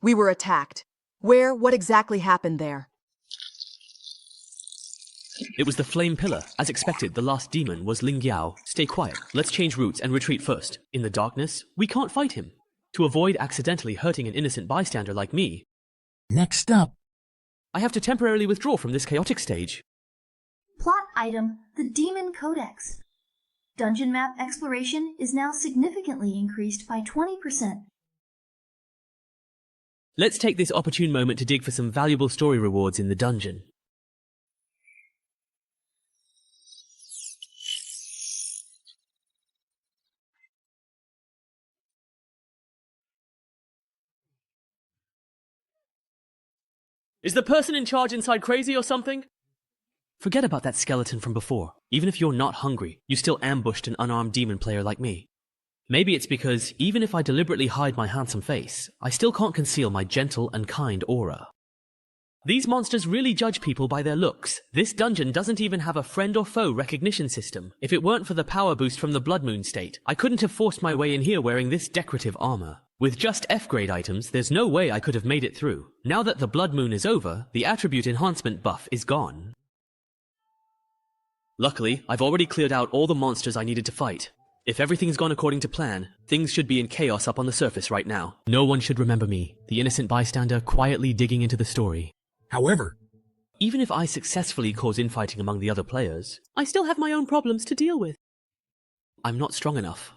We were attacked. Where? What exactly happened there? It was the flame pillar. As expected, the last demon was Ling Yao. Stay quiet. Let's change routes and retreat first. In the darkness, we can't fight him. To avoid accidentally hurting an innocent bystander like me, Next up, I have to temporarily withdraw from this chaotic stage. Plot item, the Demon Codex. Dungeon map exploration is now significantly increased by 20%. Let's take this opportune moment to dig for some valuable story rewards in the dungeon. Is the person in charge inside crazy or something? Forget about that skeleton from before. Even if you're not hungry, you still ambushed an unarmed demon player like me. Maybe it's because, even if I deliberately hide my handsome face, I still can't conceal my gentle and kind aura. These monsters really judge people by their looks. This dungeon doesn't even have a friend or foe recognition system. If it weren't for the power boost from the Blood Moon state, I couldn't have forced my way in here wearing this decorative armor. With just F-grade items, there's no way I could have made it through. Now that the Blood Moon is over, the attribute enhancement buff is gone. Luckily, I've already cleared out all the monsters I needed to fight. If everything's gone according to plan, things should be in chaos up on the surface right now. No one should remember me, the innocent bystander quietly digging into the story. However, even if I successfully cause infighting among the other players, I still have my own problems to deal with. I'm not strong enough.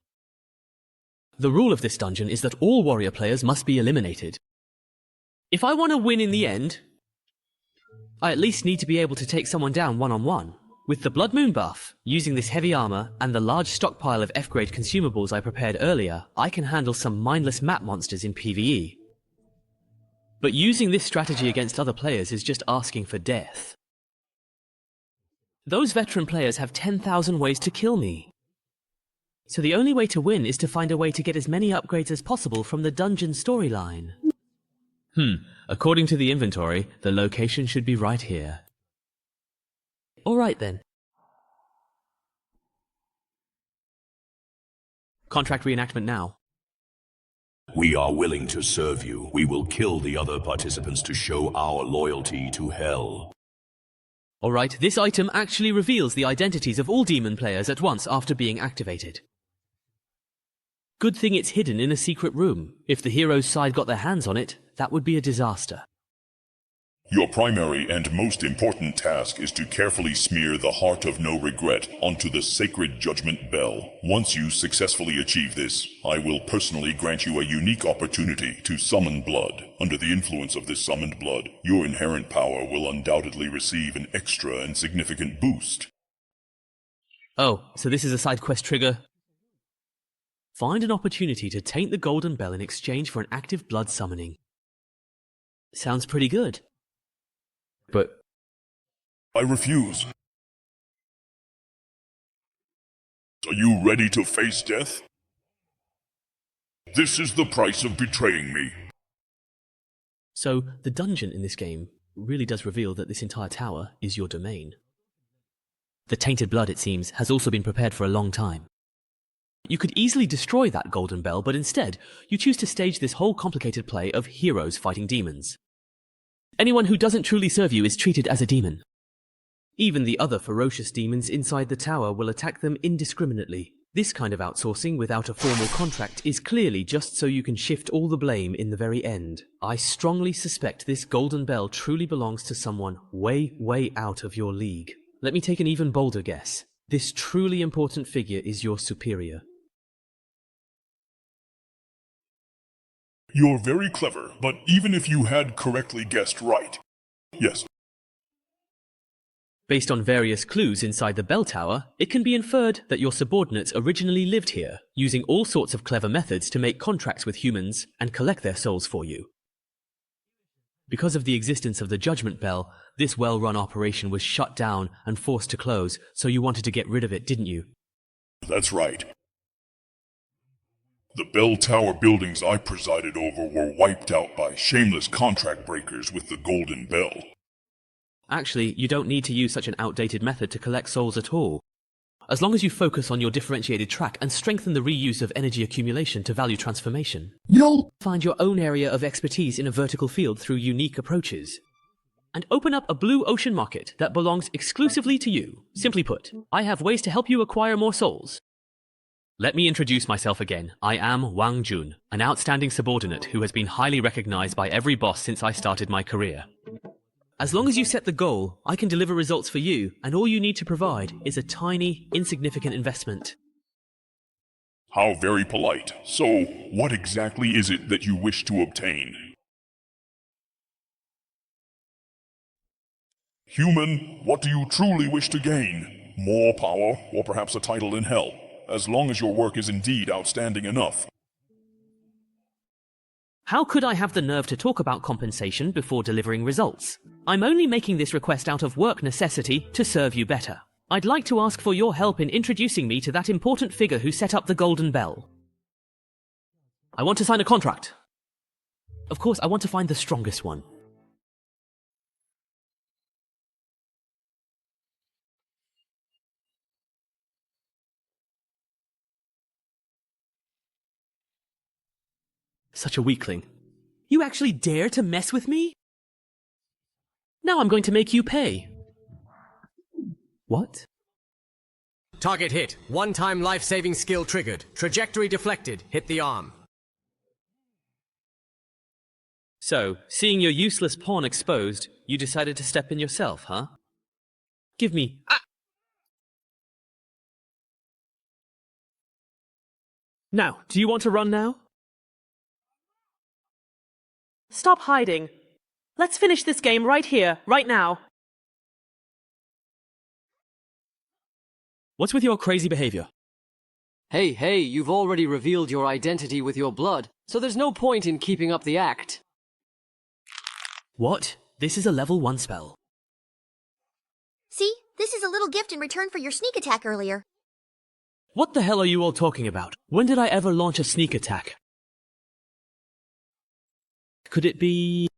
The rule of this dungeon is that all warrior players must be eliminated. If I want to win in the end, I at least need to be able to take someone down one-on-one. With the Blood Moon buff, using this heavy armor, and the large stockpile of F-grade consumables I prepared earlier, I can handle some mindless map monsters in PvE. But using this strategy against other players is just asking for death. Those veteran players have 10,000 ways to kill me. So the only way to win is to find a way to get as many upgrades as possible from the dungeon storyline. According to the inventory, the location should be right here. Alright then. Contract reenactment now. We are willing to serve you. We will kill the other participants to show our loyalty to hell. Alright, this item actually reveals the identities of all demon players at once after being activated. Good thing it's hidden in a secret room. If the hero's side got their hands on it, that would be a disaster. Your primary and most important task is to carefully smear the Heart of No Regret onto the sacred judgment bell. Once you successfully achieve this, I will personally grant you a unique opportunity to summon blood. Under the influence of this summoned blood, your inherent power will undoubtedly receive an extra and significant boost. Oh, so this is a side quest trigger? Find an opportunity to taint the golden bell in exchange for an active blood summoning. Sounds pretty good. But I refuse. Are you ready to face death? This is the price of betraying me. So, the dungeon in this game really does reveal that this entire tower is your domain. The tainted blood, it seems, has also been prepared for a long time. You could easily destroy that golden bell, but instead, you choose to stage this whole complicated play of heroes fighting demons. Anyone who doesn't truly serve you is treated as a demon. Even the other ferocious demons inside the tower will attack them indiscriminately. This kind of outsourcing without a formal contract is clearly just so you can shift all the blame in the very end. I strongly suspect this golden bell truly belongs to someone way, way out of your league. Let me take an even bolder guess. This truly important figure is your superior. You're very clever, but even if you had correctly guessed right. Yes. Based on various clues inside the bell tower, it can be inferred that your subordinates originally lived here, using all sorts of clever methods to make contracts with humans and collect their souls for you. Because of the existence of the Judgment Bell, this well-run operation was shut down and forced to close, so you wanted to get rid of it, didn't you? That's right. The bell tower buildings I presided over were wiped out by shameless contract breakers with the golden bell. Actually, you don't need to use such an outdated method to collect souls at all. As long as you focus on your differentiated track and strengthen the reuse of energy accumulation to value transformation. Find your own area of expertise in a vertical field through unique approaches. And open up a blue ocean market that belongs exclusively to you. Simply put, I have ways to help you acquire more souls. Let me introduce myself again. I am Wang Jun, an outstanding subordinate who has been highly recognized by every boss since I started my career. As long as you set the goal, I can deliver results for you, and all you need to provide is a tiny, insignificant investment. How very polite. So, what exactly is it that you wish to obtain? Human, what do you truly wish to gain? More power, or perhaps a title in hell? As long as your work is indeed outstanding enough. How could I have the nerve to talk about compensation before delivering results? I'm only making this request out of work necessity to serve you better. I'd like to ask for your help in introducing me to that important figure who set up the Golden Bell. I want to sign a contract. Of course, I want to find the strongest one. Such a weakling. You actually dare to mess with me? Now I'm going to make you pay. What? Target hit. One-time life-saving skill triggered. Trajectory deflected. Hit the arm. So, seeing your useless pawn exposed, you decided to step in yourself, huh? Give me... Ah! Now, do you want to run now? Stop hiding. Let's finish this game right here, right now. What's with your crazy behavior? Hey, you've already revealed your identity with your blood, so there's no point in keeping up the act. What? This is a level 1 spell. See? This is a little gift in return for your sneak attack earlier. What the hell are you all talking about? When did I ever launch a sneak attack? Could it be...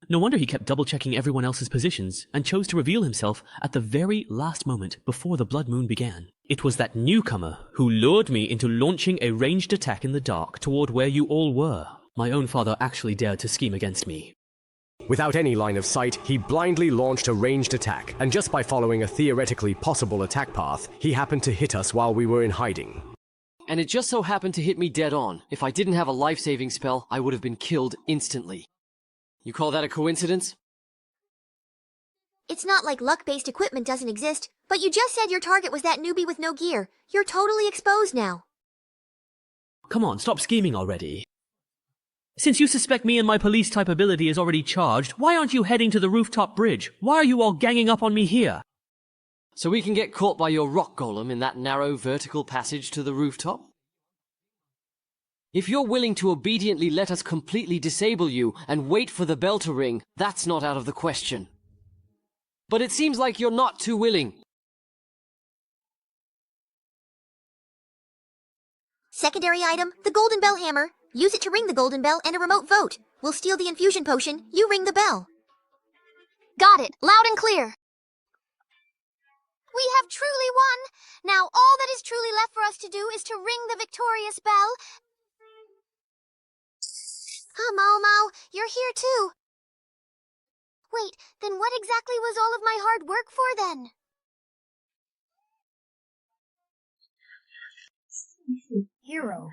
No wonder he kept double-checking everyone else's positions, and chose to reveal himself at the very last moment before the blood moon began. It was that newcomer who lured me into launching a ranged attack in the dark toward where you all were. My own father actually dared to scheme against me. Without any line of sight, he blindly launched a ranged attack, and just by following a theoretically possible attack path, he happened to hit us while we were in hiding. And it just so happened to hit me dead on. If I didn't have a life-saving spell, I would have been killed instantly. You call that a coincidence? It's not like luck-based equipment doesn't exist, but you just said your target was that newbie with no gear. You're totally exposed now. Come on, stop scheming already. Since you suspect me and my police-type ability is already charged, why aren't you heading to the rooftop bridge? Why are you all ganging up on me here? So we can get caught by your rock golem in that narrow vertical passage to the rooftop? If you're willing to obediently let us completely disable you and wait for the bell to ring, that's not out of the question. But it seems like you're not too willing. Secondary item, the Golden Bell Hammer. Use it to ring the Golden Bell and a remote vote. We'll steal the infusion potion, you ring the bell. Got it, loud and clear. We have truly won. Now all that is truly left for us to do is to ring the victorious bell. Momo, you're here too. Wait, then what exactly was all of my hard work for then? Hero.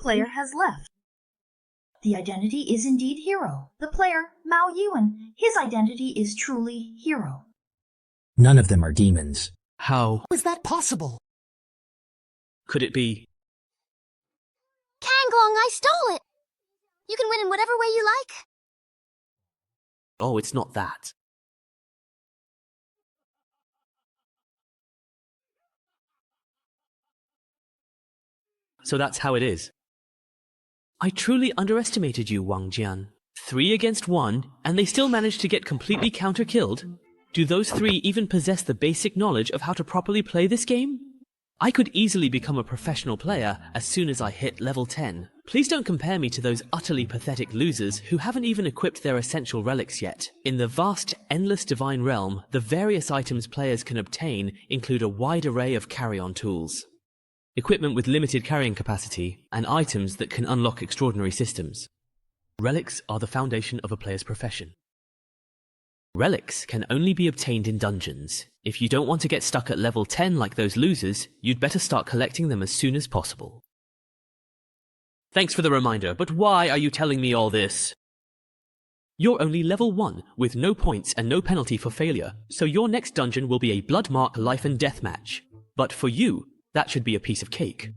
Player has left. The identity is indeed Hero. The player, Mao Yuan, his identity is truly Hero. None of them are demons. How is that possible? could it be? Kanglong, I stole it! You can win in whatever way you like. Oh, it's not that. So that's how it is. I truly underestimated you, Wang Jian. 3 against 1, and they still managed to get completely counter-killed? Do those 3 even possess the basic knowledge of how to properly play this game? I could easily become a professional player as soon as I hit level 10. Please don't compare me to those utterly pathetic losers who haven't even equipped their essential relics yet. In the vast, endless divine realm, the various items players can obtain include a wide array of carry-on tools, equipment with limited carrying capacity, and items that can unlock extraordinary systems. Relics are the foundation of a player's profession. Relics can only be obtained in dungeons. If you don't want to get stuck at level 10 like those losers, you'd better start collecting them as soon as possible. Thanks for the reminder, but why are you telling me all this? You're only level 1, with no points and no penalty for failure, so your next dungeon will be a Bloodmark life and death match. But for you, that should be a piece of cake.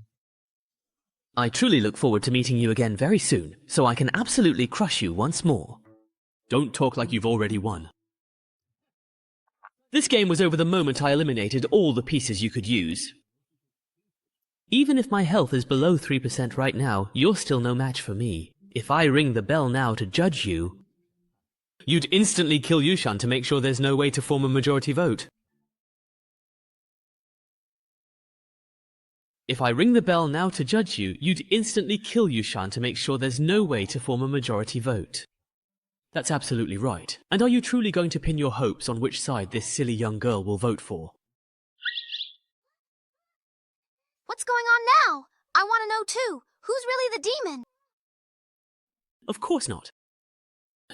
I truly look forward to meeting you again very soon, so I can absolutely crush you once more. Don't talk like you've already won. This game was over the moment I eliminated all the pieces you could use. Even if my health is below 3% right now, you're still no match for me. If I ring the bell now to judge you, you'd instantly kill Yushan to make sure there's no way to form a majority vote. If I ring the bell now to judge you, you'd instantly kill Yushan to make sure there's no way to form a majority vote. That's absolutely right. And are you truly going to pin your hopes on which side this silly young girl will vote for? What's going on now? I want to know too. Who's really the demon? Of course not.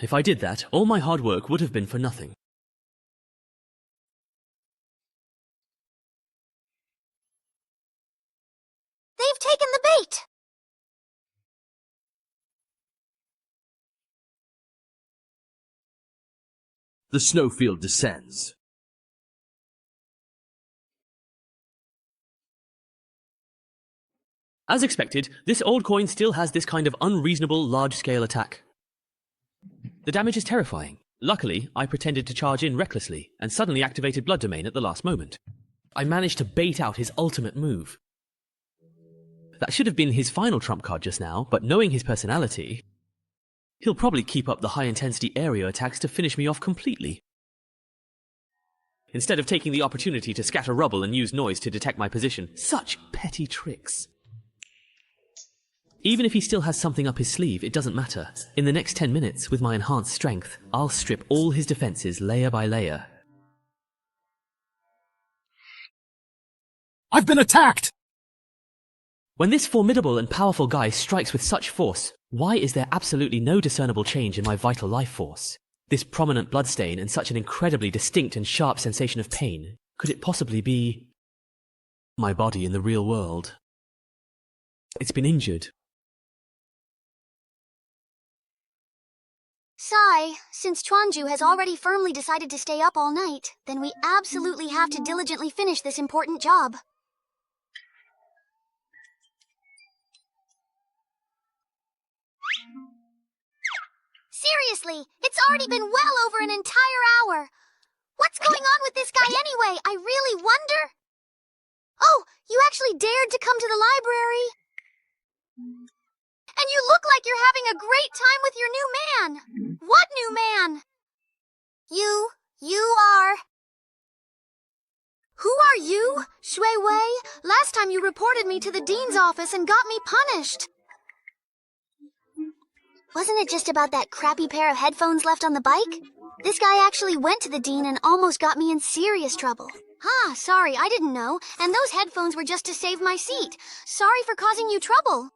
If I did that, all my hard work would have been for nothing. They've taken the bait! The snowfield descends. As expected, this old coin still has this kind of unreasonable large-scale attack. The damage is terrifying. Luckily, I pretended to charge in recklessly, and suddenly activated Blood Domain at the last moment. I managed to bait out his ultimate move. That should have been his final trump card just now, but knowing his personality, he'll probably keep up the high-intensity area attacks to finish me off completely. instead of taking the opportunity to scatter rubble and use noise to detect my position. Such petty tricks. Even if he still has something up his sleeve, it doesn't matter. In the next 10 minutes, with my enhanced strength, I'll strip all his defenses layer by layer. I've been attacked! When this formidable and powerful guy strikes with such force, why is there absolutely no discernible change in my vital life force? This prominent bloodstain and such an incredibly distinct and sharp sensation of pain, could it possibly be my body in the real world? It's been injured. Sigh, since Chuanju has already firmly decided to stay up all night, then we absolutely have to diligently finish this important job. Seriously, it's already been well over an entire hour. What's going on with this guy anyway? I really wonder. Oh, you actually dared to come to the library? And you look like you're having a great time with your new man. What new man? You are... Who are you? Shui Wei? Last time you reported me to the dean's office and got me punished. Wasn't it just about that crappy pair of headphones left on the bike? This guy actually went to the dean and almost got me in serious trouble. Ah, sorry, I didn't know. And those headphones were just to save my seat. Sorry for causing you trouble.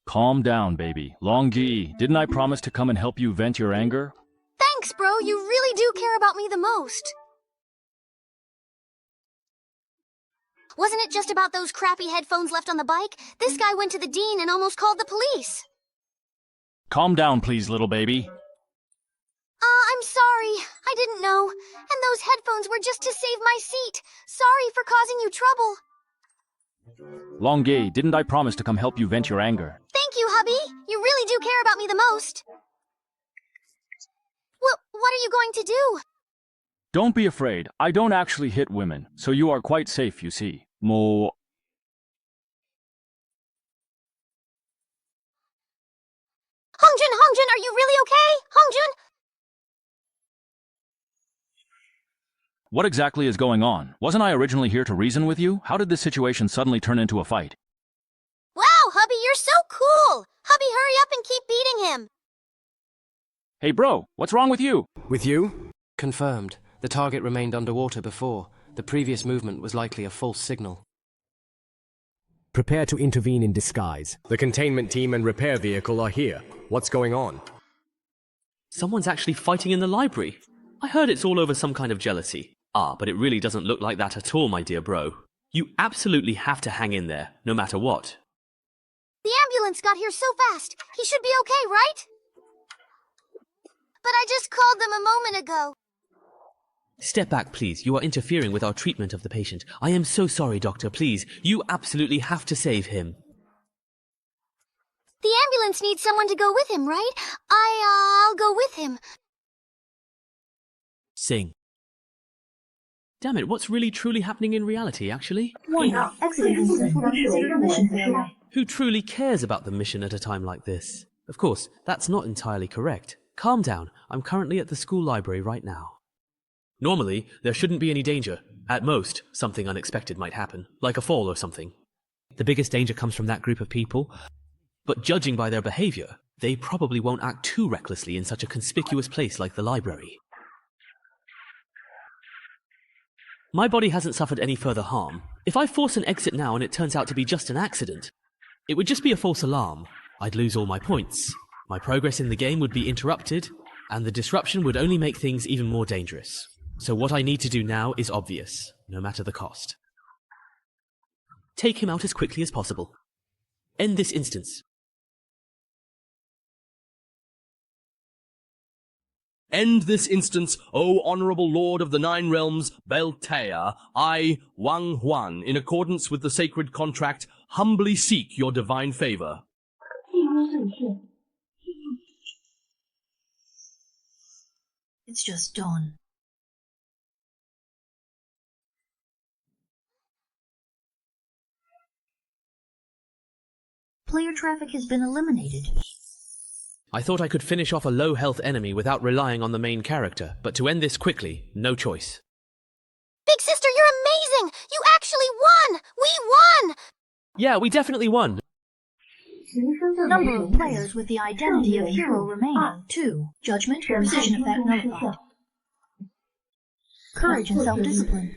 Calm down, baby. Longji, didn't I promise to come and help you vent your anger? Thanks, bro. You really do care about me the most. Wasn't it just about those crappy headphones left on the bike? This guy went to the dean and almost called the police. Calm down, please, little baby. I'm sorry. I didn't know. And those headphones were just to save my seat. Sorry for causing you trouble. Longji, didn't I promise to come help you vent your anger? Thank you, hubby. You really do care about me the most. Well, what are you going to do? Don't be afraid. I don't actually hit women, so you are quite safe, you see. Mo... Hongjun, are you really okay? Hongjun? What exactly is going on? Wasn't I originally here to reason with you? How did this situation suddenly turn into a fight? Wow, hubby, you're so cool! Hubby, hurry up and keep beating him! Hey bro, what's wrong with you? With you? Confirmed. The target remained underwater before. The previous movement was likely a false signal. Prepare to intervene in disguise. The containment team and repair vehicle are here. What's going on? Someone's actually fighting in the library. I heard it's all over some kind of jealousy. Ah, but it really doesn't look like that at all, my dear bro. You absolutely have to hang in there, no matter what. The ambulance got here so fast. He should be okay, right? But I just called them a moment ago. Step back, please. You are interfering with our treatment of the patient. I am so sorry, doctor. Please, you absolutely have to save him. The ambulance needs someone to go with him, right? I'll go with him. Sing. Damn it, what's really truly happening in reality, actually? Who truly cares about the mission at a time like this? Of course, that's not entirely correct. Calm down. I'm currently at the school library right now. Normally, there shouldn't be any danger. At most, something unexpected might happen, like a fall or something. The biggest danger comes from that group of people, but judging by their behavior, they probably won't act too recklessly in such a conspicuous place like the library. My body hasn't suffered any further harm. If I force an exit now and it turns out to be just an accident, it would just be a false alarm. I'd lose all my points. My progress in the game would be interrupted, and the disruption would only make things even more dangerous. So what I need to do now is obvious, no matter the cost. Take him out as quickly as possible. End this instance. End this instance, O Honourable Lord of the Nine Realms, Beltea, I, Wang Huan, in accordance with the sacred contract, humbly seek your divine favour. It's just dawn. Player traffic has been eliminated. I thought I could finish off a low-health enemy without relying on the main character, but to end this quickly, no choice. Big sister, you're amazing! You actually won! We won! Yeah, we definitely won. Number of players with the identity of hero remaining, 2. Judgment, precision effect nullified. Courage and self-discipline.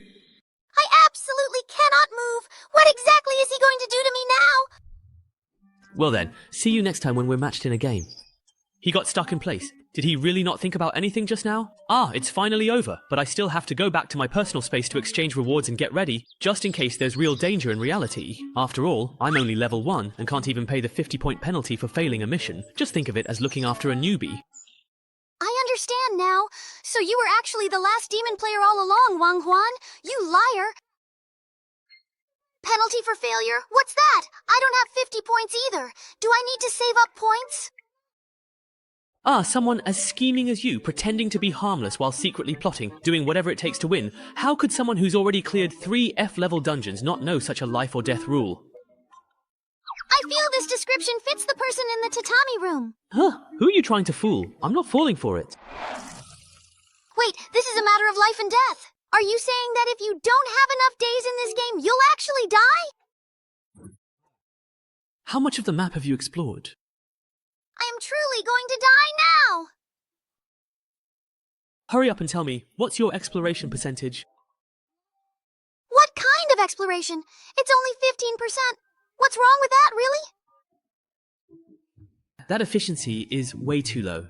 I absolutely cannot move! What exactly is he going to do to me now? Well then, see you next time when we're matched in a game. He got stuck in place. Did he really not think about anything just now? Ah, it's finally over, but I still have to go back to my personal space to exchange rewards and get ready, just in case there's real danger in reality. After all, I'm only level 1 and can't even pay the 50-point penalty for failing a mission. Just think of it as looking after a newbie. I understand now. So you were actually the last demon player all along, Wang Huan. You liar. Penalty for failure? What's that? I don't have 50 points either. Do I need to save up points? Ah, someone as scheming as you, pretending to be harmless while secretly plotting, doing whatever it takes to win. How could someone who's already cleared 3 F-level dungeons not know such a life or death rule? I feel this description fits the person in the tatami room. Huh? Who are you trying to fool? I'm not falling for it. Wait, this is a matter of life and death. Are you saying that if you don't have enough days in this game, you'll actually die? How much of the map have you explored? I am truly going to die now! Hurry up and tell me, what's your exploration percentage? What kind of exploration? It's only 15%. What's wrong with that, really? That efficiency is way too low.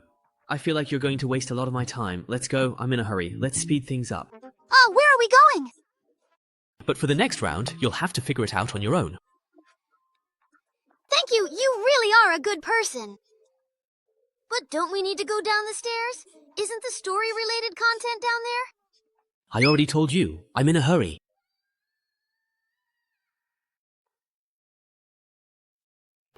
I feel like you're going to waste a lot of my time. Let's go, I'm in a hurry. Let's speed things up. Oh, where are we going? But for the next round, you'll have to figure it out on your own. Thank you, you really are a good person. But don't we need to go down the stairs? Isn't the story-related content down there? I already told you, I'm in a hurry.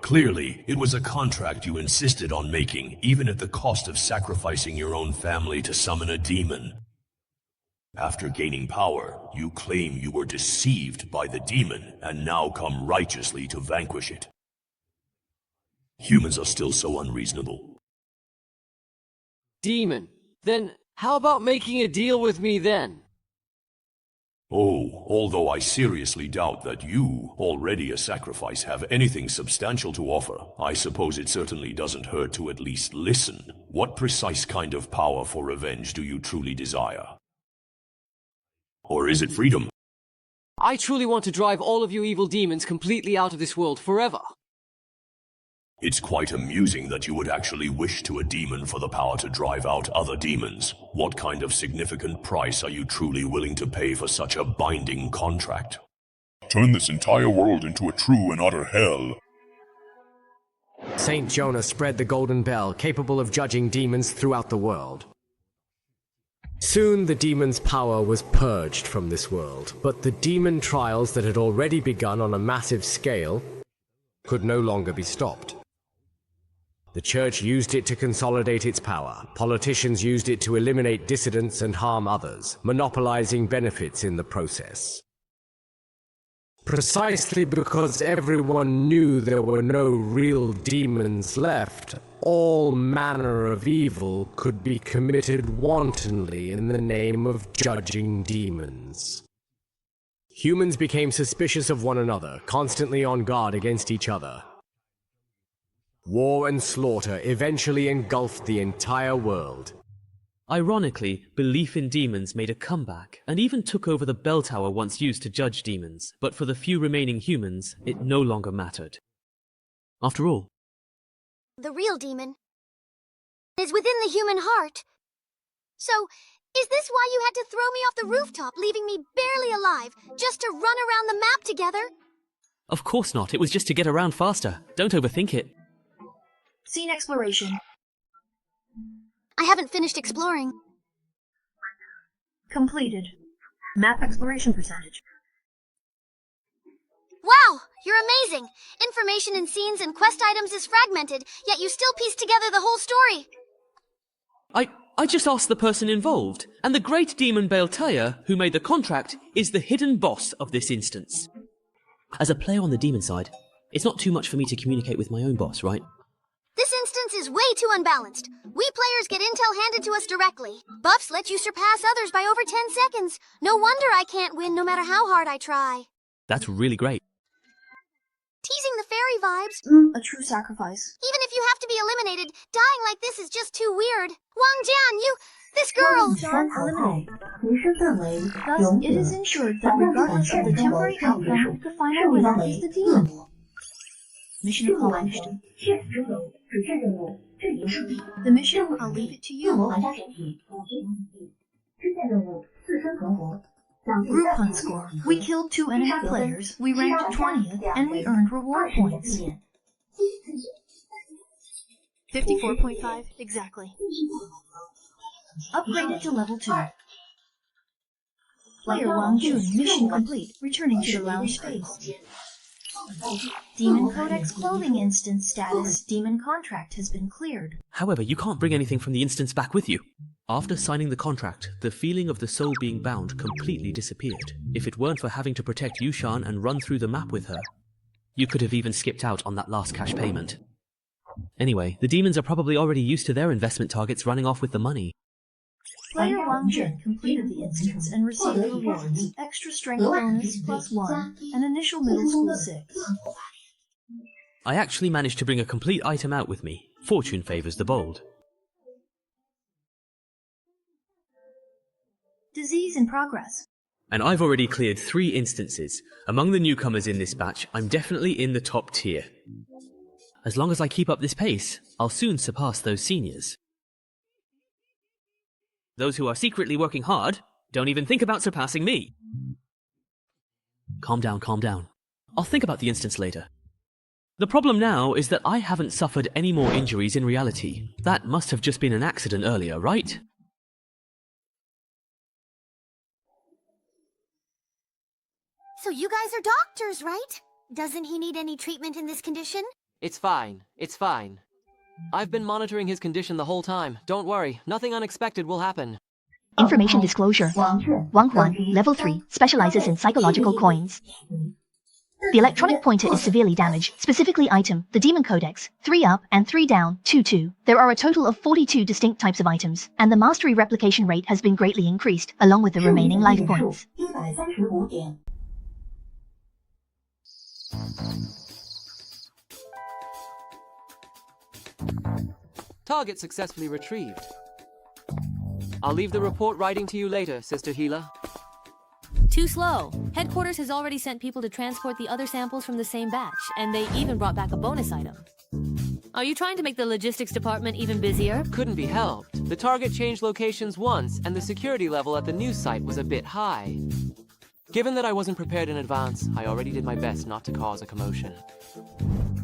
Clearly, it was a contract you insisted on making, even at the cost of sacrificing your own family to summon a demon. After gaining power, you claim you were deceived by the demon and now come righteously to vanquish it. Humans are still so unreasonable. Demon. Then how about making a deal with me then? Oh, although I seriously doubt that you, already a sacrifice, have anything substantial to offer, I suppose it certainly doesn't hurt to at least listen. What precise kind of power for revenge do you truly desire? Or is it freedom? I truly want to drive all of you evil demons completely out of this world forever. It's quite amusing that you would actually wish to a demon for the power to drive out other demons. What kind of significant price are you truly willing to pay for such a binding contract? Turn this entire world into a true and utter hell. Saint Jonah spread the golden bell, capable of judging demons throughout the world. Soon the demon's power was purged from this world, but the demon trials that had already begun on a massive scale could no longer be stopped. The church used it to consolidate its power. Politicians used it to eliminate dissidents and harm others, monopolizing benefits in the process. Precisely because everyone knew there were no real demons left, all manner of evil could be committed wantonly in the name of judging demons. Humans became suspicious of one another, constantly on guard against each other. War and slaughter eventually engulfed the entire world. Ironically, belief in demons made a comeback, and even took over the bell tower once used to judge demons, but for the few remaining humans, it no longer mattered. After all, The real demon is within the human heart. So, is this why you had to throw me off the rooftop, leaving me barely alive, just to run around the map together? of course not, it was just to get around faster. Don't overthink it. Scene exploration. I haven't finished exploring. Completed. Map exploration percentage. Wow, you're amazing! Information in scenes and quest items is fragmented, yet you still piece together the whole story. I just asked the person involved, and the great demon Baltea, who made the contract, is the hidden boss of this instance. As a player on the demon side, it's not too much for me to communicate with my own boss, right? This instance is way too unbalanced. We players get intel handed to us directly. Buffs let you surpass others by over 10 seconds. No wonder I can't win no matter how hard I try. That's really great. Teasing the fairy vibes. A true sacrifice. Even if you have to be eliminated, dying like this is just too weird. Wang Jian, this girl. Eliminate. Thus, it is ensured that regardless of the temporary outcome, the final winner is the demon. Mission accomplished. The mission, I'll leave it to you. Group hunt score. We killed 2 enemy players, we ranked 20th, and we earned reward points. 54.5, exactly. Upgraded to level 2. Player Wang Jun, mission complete, returning to the lounge space. Demon Codex clothing instance status. Demon contract has been cleared. However, you can't bring anything from the instance back with you. After signing the contract, the feeling of the soul being bound completely disappeared. If it weren't for having to protect Yushan and run through the map with her, you could have even skipped out on that last cash payment. Anyway, the demons are probably already used to their investment targets running off with the money. Player Wang Jun completed the instance and received rewards. Extra strength bonus +1, and initial middle school 6. I actually managed to bring a complete item out with me. Fortune favors the bold. Disease in progress. And I've already cleared 3 instances. Among the newcomers in this batch, I'm definitely in the top tier. As long as I keep up this pace, I'll soon surpass those seniors. Those who are secretly working hard don't even think about surpassing me. Calm down, calm down. I'll think about the instance later. The problem now is that I haven't suffered any more injuries in reality. That must have just been an accident earlier, right? So you guys are doctors, right? Doesn't he need any treatment in this condition? It's fine. It's fine. I've been monitoring his condition the whole time. Don't worry, nothing unexpected will happen. Information disclosure. Wang Huan, level 3, specializes in psychological coins. The electronic pointer is severely damaged, specifically item, the Demon Codex, 3 up and 3 down, 2-2. There are a total of 42 distinct types of items, and the mastery replication rate has been greatly increased, along with the remaining life points. Target successfully retrieved. I'll leave the report writing to you later, Sister Gila. Too slow. Headquarters has already sent people to transport the other samples from the same batch, and they even brought back a bonus item. Are you trying to make the logistics department even busier? Couldn't be helped. The target changed locations once, and the security level at the new site was a bit high. Given that I wasn't prepared in advance, I already did my best not to cause a commotion.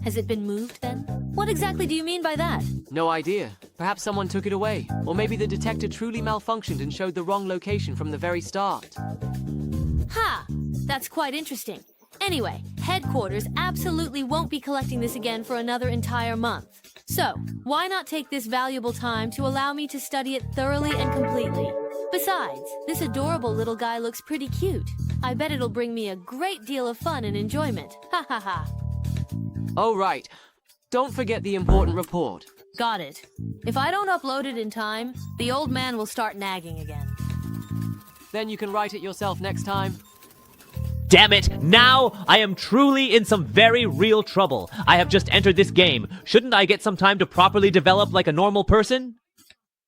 Has it been moved, then? What exactly do you mean by that? No idea. Perhaps someone took it away. Or maybe the detector truly malfunctioned and showed the wrong location from the very start. Ha! That's quite interesting. Anyway, headquarters absolutely won't be collecting this again for another entire month. So, why not take this valuable time to allow me to study it thoroughly and completely? Besides, this adorable little guy looks pretty cute. I bet it'll bring me a great deal of fun and enjoyment. Ha ha ha. Oh, right. Don't forget the important report. Got it. If I don't upload it in time, the old man will start nagging again. Then you can write it yourself next time. Damn it! Now I am truly in some very real trouble. I have just entered this game. Shouldn't I get some time to properly develop like a normal person?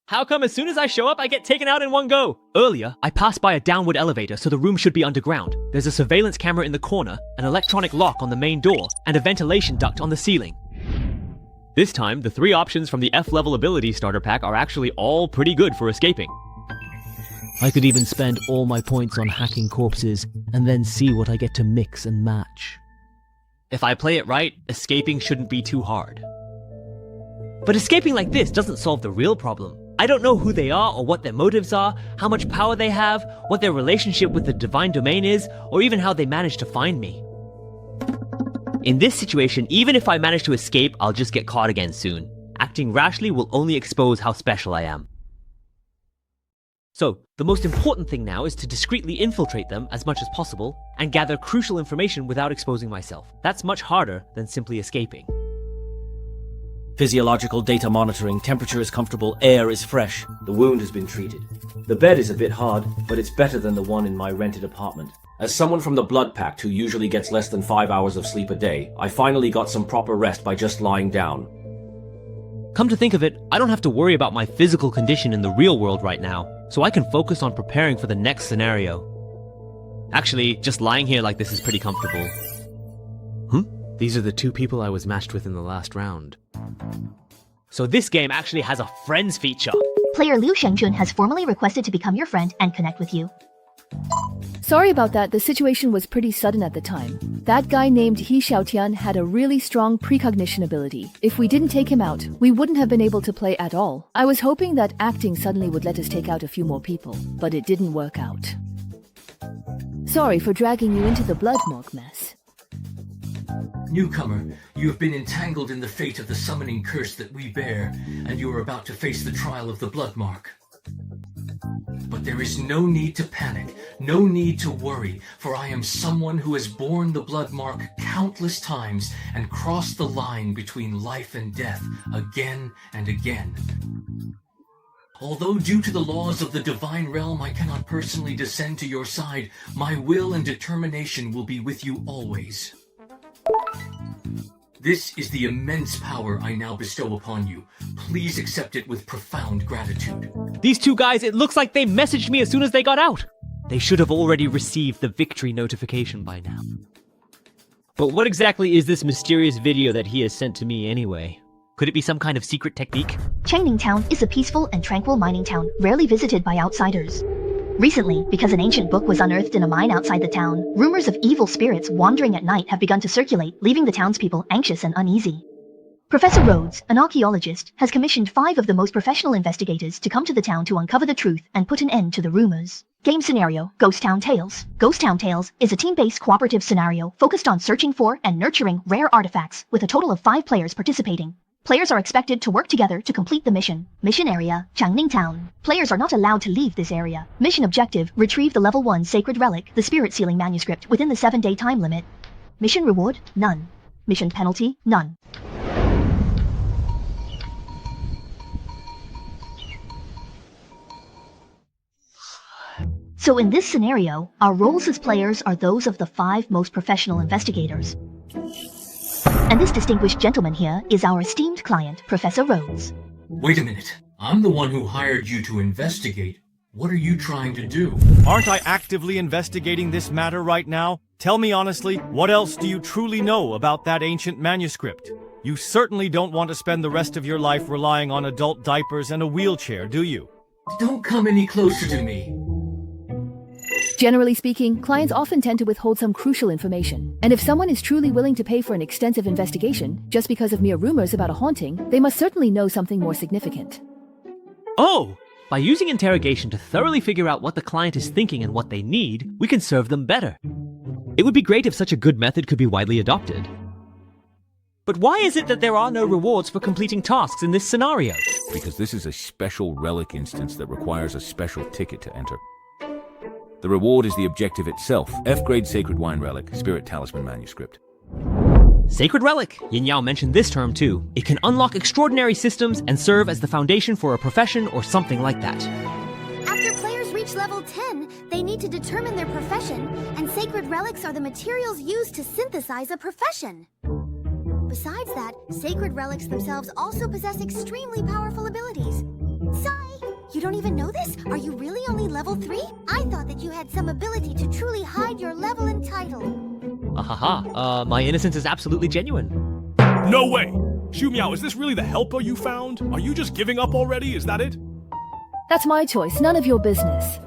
How come as soon as I show up, I get taken out in one go? Earlier, I passed by a downward elevator, so the room should be underground. There's a surveillance camera in the corner, an electronic lock on the main door, and a ventilation duct on the ceiling. This time, the 3 options from the F-level ability starter pack are actually all pretty good for escaping. I could even spend all my points on hacking corpses, and then see what I get to mix and match. If I play it right, escaping shouldn't be too hard. But escaping like this doesn't solve the real problem. I don't know who they are or what their motives are, how much power they have, what their relationship with the divine domain is, or even how they managed to find me. In this situation, even if I manage to escape, I'll just get caught again soon. Acting rashly will only expose how special I am. So, the most important thing now is to discreetly infiltrate them as much as possible, and gather crucial information without exposing myself. That's much harder than simply escaping. Physiological data monitoring, temperature is comfortable, air is fresh. The wound has been treated. The bed is a bit hard, but it's better than the one in my rented apartment. As someone from the Blood Pact who usually gets less than 5 hours of sleep a day, I finally got some proper rest by just lying down. Come to think of it, I don't have to worry about my physical condition in the real world right now, so I can focus on preparing for the next scenario. Actually, just lying here like this is pretty comfortable. These are the two people I was matched with in the last round. So this game actually has a friends feature. Player Liu Shengjun has formally requested to become your friend and connect with you. Sorry about that, the situation was pretty sudden at the time. That guy named He Xiaotian had a really strong precognition ability. If we didn't take him out, we wouldn't have been able to play at all. I was hoping that acting suddenly would let us take out a few more people, but it didn't work out. Sorry for dragging you into the blood morgue mess. Newcomer, you have been entangled in the fate of the summoning curse that we bear, and you are about to face the trial of the blood mark. But there is no need to panic, no need to worry, for I am someone who has borne the blood mark countless times and crossed the line between life and death again and again. Although due to the laws of the divine realm I cannot personally descend to your side, my will and determination will be with you always. This is the immense power I now bestow upon you. Please accept it with profound gratitude. These two guys, it looks like they messaged me as soon as they got out. They should have already received the victory notification by now. But what exactly is this mysterious video that he has sent to me anyway? Could it be some kind of secret technique? Changning Town is a peaceful and tranquil mining town, rarely visited by outsiders. Recently, because an ancient book was unearthed in a mine outside the town, rumors of evil spirits wandering at night have begun to circulate, leaving the townspeople anxious and uneasy. Professor Rhodes, an archaeologist, has commissioned 5 of the most professional investigators to come to the town to uncover the truth and put an end to the rumors. Game scenario, Ghost Town Tales. Ghost Town Tales is a team-based cooperative scenario focused on searching for and nurturing rare artifacts, with a total of 5 players participating. Players are expected to work together to complete the mission. Mission area, Changning Town. Players are not allowed to leave this area. Mission objective, retrieve the level 1 sacred relic, the spirit sealing manuscript, within the 7-day time limit. Mission reward, none. Mission penalty, none. So in this scenario, our roles as players are those of the 5 most professional investigators. And this distinguished gentleman here is our esteemed client, Professor Rhodes. Wait a minute. I'm the one who hired you to investigate. What are you trying to do? Aren't I actively investigating this matter right now? Tell me honestly, what else do you truly know about that ancient manuscript? You certainly don't want to spend the rest of your life relying on adult diapers and a wheelchair, do you? Don't come any closer to me. Generally speaking, clients often tend to withhold some crucial information, and if someone is truly willing to pay for an extensive investigation just because of mere rumors about a haunting, they must certainly know something more significant. Oh! By using interrogation to thoroughly figure out what the client is thinking and what they need, we can serve them better. It would be great if such a good method could be widely adopted. But why is it that there are no rewards for completing tasks in this scenario? Because this is a special relic instance that requires a special ticket to enter. The reward is the objective itself. F-grade Sacred Wine Relic, Spirit Talisman Manuscript. Sacred Relic. Yin Yao mentioned this term too. It can unlock extraordinary systems and serve as the foundation for a profession or something like that. After players reach level 10, they need to determine their profession, and sacred relics are the materials used to synthesize a profession. Besides that, sacred relics themselves also possess extremely powerful abilities. Sai, you don't even know this? Are you really only level 3? I thought that you had some ability to truly hide your level and title. My innocence is absolutely genuine. No way! Xu Miao, is this really the helper you found? Are you just giving up already? Is that it? That's my choice, none of your business.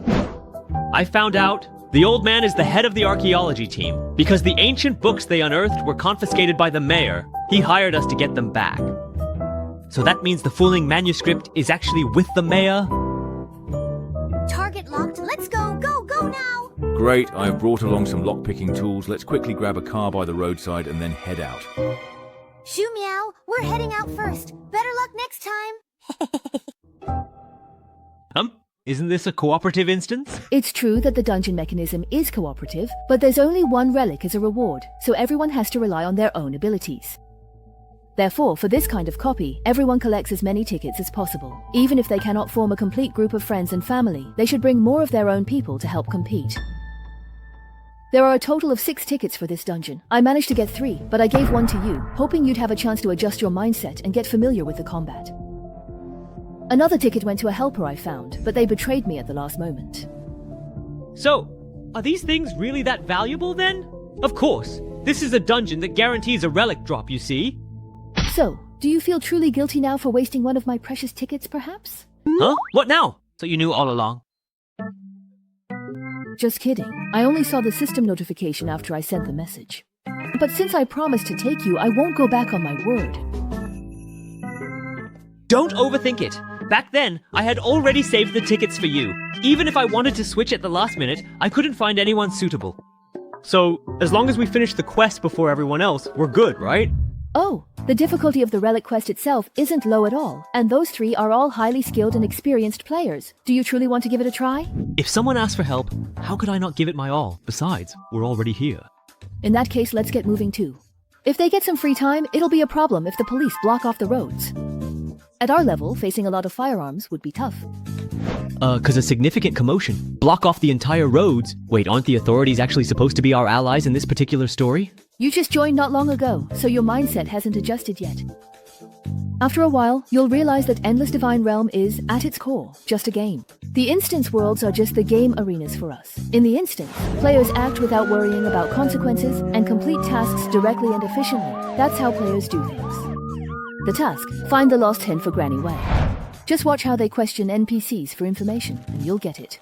I found out the old man is the head of the archaeology team. Because the ancient books they unearthed were confiscated by the mayor, he hired us to get them back. So that means the fooling manuscript is actually with the mayor? Target locked. Let's go. Go now. Great, I've brought along some lockpicking tools. Let's quickly grab a car by the roadside and then head out. Xu Miao, we're heading out first. Better luck next time. Isn't this a cooperative instance? It's true that the dungeon mechanism is cooperative, but there's only one relic as a reward, so everyone has to rely on their own abilities. Therefore, for this kind of copy, everyone collects as many tickets as possible. Even if they cannot form a complete group of friends and family, they should bring more of their own people to help compete. There are a total of 6 tickets for this dungeon. I managed to get 3, but I gave one to you, hoping you'd have a chance to adjust your mindset and get familiar with the combat. Another ticket went to a helper I found, but they betrayed me at the last moment. So, are these things really that valuable then? Of course, this is a dungeon that guarantees a relic drop, you see. So, do you feel truly guilty now for wasting one of my precious tickets, perhaps? Huh? What now? So you knew all along? Just kidding. I only saw the system notification after I sent the message. But since I promised to take you, I won't go back on my word. Don't overthink it. Back then, I had already saved the tickets for you. Even if I wanted to switch at the last minute, I couldn't find anyone suitable. So, as long as we finish the quest before everyone else, we're good, right? Oh, the difficulty of the relic quest itself isn't low at all, and those 3 are all highly skilled and experienced players. Do you truly want to give it a try? If someone asks for help, how could I not give it my all? Besides, we're already here. In that case, let's get moving too. If they get some free time, it'll be a problem if the police block off the roads. At our level, facing a lot of firearms would be tough. 'Cause a significant commotion. Block off the entire roads. Wait, aren't the authorities actually supposed to be our allies in this particular story? You just joined not long ago, so your mindset hasn't adjusted yet. After a while, you'll realize that Endless Divine Realm is, at its core, just a game. The instance worlds are just the game arenas for us. In the instance, players act without worrying about consequences and complete tasks directly and efficiently. That's how players do things. The task, find the lost hen for Granny Way. Just watch how they question NPCs for information, and you'll get it.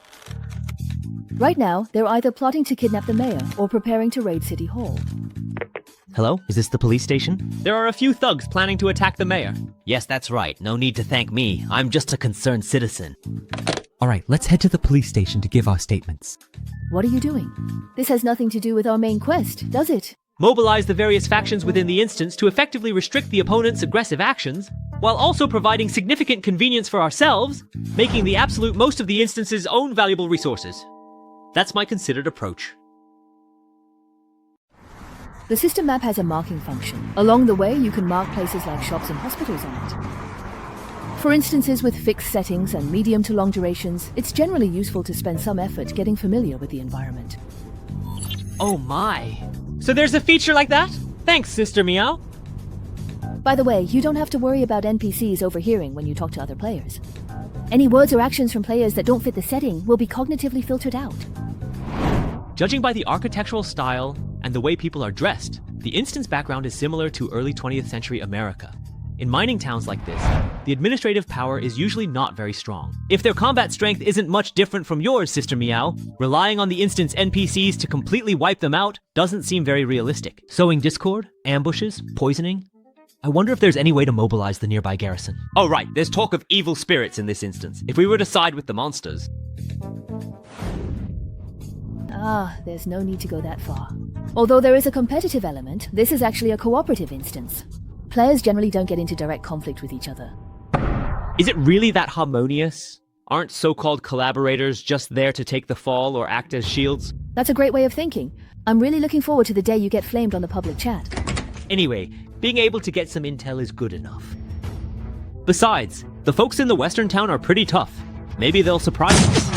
Right now, they're either plotting to kidnap the mayor or preparing to raid City Hall. Hello? Is this the police station? There are a few thugs planning to attack the mayor. Yes, that's right. No need to thank me. I'm just a concerned citizen. Alright, let's head to the police station to give our statements. What are you doing? This has nothing to do with our main quest, does it? Mobilize the various factions within the instance to effectively restrict the opponent's aggressive actions, while also providing significant convenience for ourselves, making the absolute most of the instance's own valuable resources. That's my considered approach. The system map has a marking function. Along the way, you can mark places like shops and hospitals on it. For instances with fixed settings and medium to long durations, it's generally useful to spend some effort getting familiar with the environment. Oh my. So there's a feature like that? Thanks, Sister Meow. By the way, you don't have to worry about NPCs overhearing when you talk to other players. Any words or actions from players that don't fit the setting will be cognitively filtered out. Judging by the architectural style and the way people are dressed, the instance background is similar to early 20th century America. In mining towns like this, the administrative power is usually not very strong. If their combat strength isn't much different from yours, Sister Meow, relying on the instance NPCs to completely wipe them out doesn't seem very realistic. Sowing discord, ambushes, poisoning. I wonder if there's any way to mobilize the nearby garrison. Oh right, there's talk of evil spirits in this instance. If we were to side with the monsters. There's no need to go that far. Although there is a competitive element, this is actually a cooperative instance. Players generally don't get into direct conflict with each other. Is it really that harmonious? Aren't so-called collaborators just there to take the fall or act as shields? That's a great way of thinking. I'm really looking forward to the day you get flamed on the public chat. Anyway, being able to get some intel is good enough. Besides, the folks in the western town are pretty tough. Maybe they'll surprise us.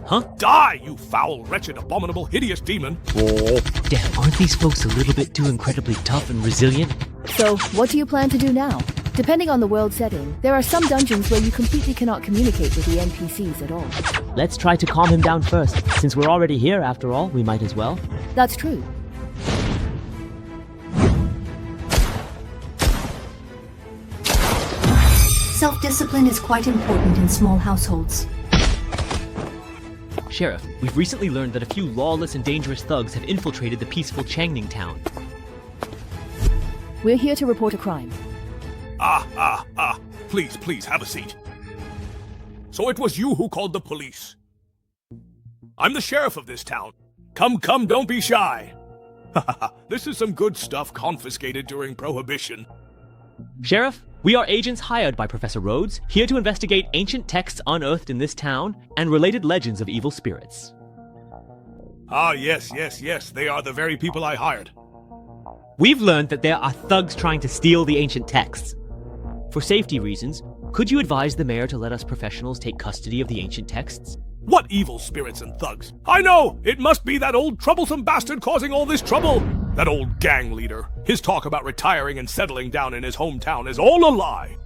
Huh? Die, you foul, wretched, abominable, hideous demon! Oh. Damn, aren't these folks a little bit too incredibly tough and resilient? So, what do you plan to do now? Depending on the world setting, there are some dungeons where you completely cannot communicate with the NPCs at all. Let's try to calm him down first. Since we're already here, after all, we might as well. That's true. Self-discipline is quite important in small households. Sheriff, we've recently learned that a few lawless and dangerous thugs have infiltrated the peaceful Changning town. We're here to report a crime. Please, please, have a seat. So it was you who called the police. I'm the sheriff of this town. Come, don't be shy. This is some good stuff confiscated during Prohibition. Sheriff, we are agents hired by Professor Rhodes, here to investigate ancient texts unearthed in this town and related legends of evil spirits. Yes, they are the very people I hired. We've learned that there are thugs trying to steal the ancient texts. For safety reasons, could you advise the mayor to let us professionals take custody of the ancient texts? What evil spirits and thugs? I know! It must be that old troublesome bastard causing all this trouble! That old gang leader. His talk about retiring and settling down in his hometown is all a lie.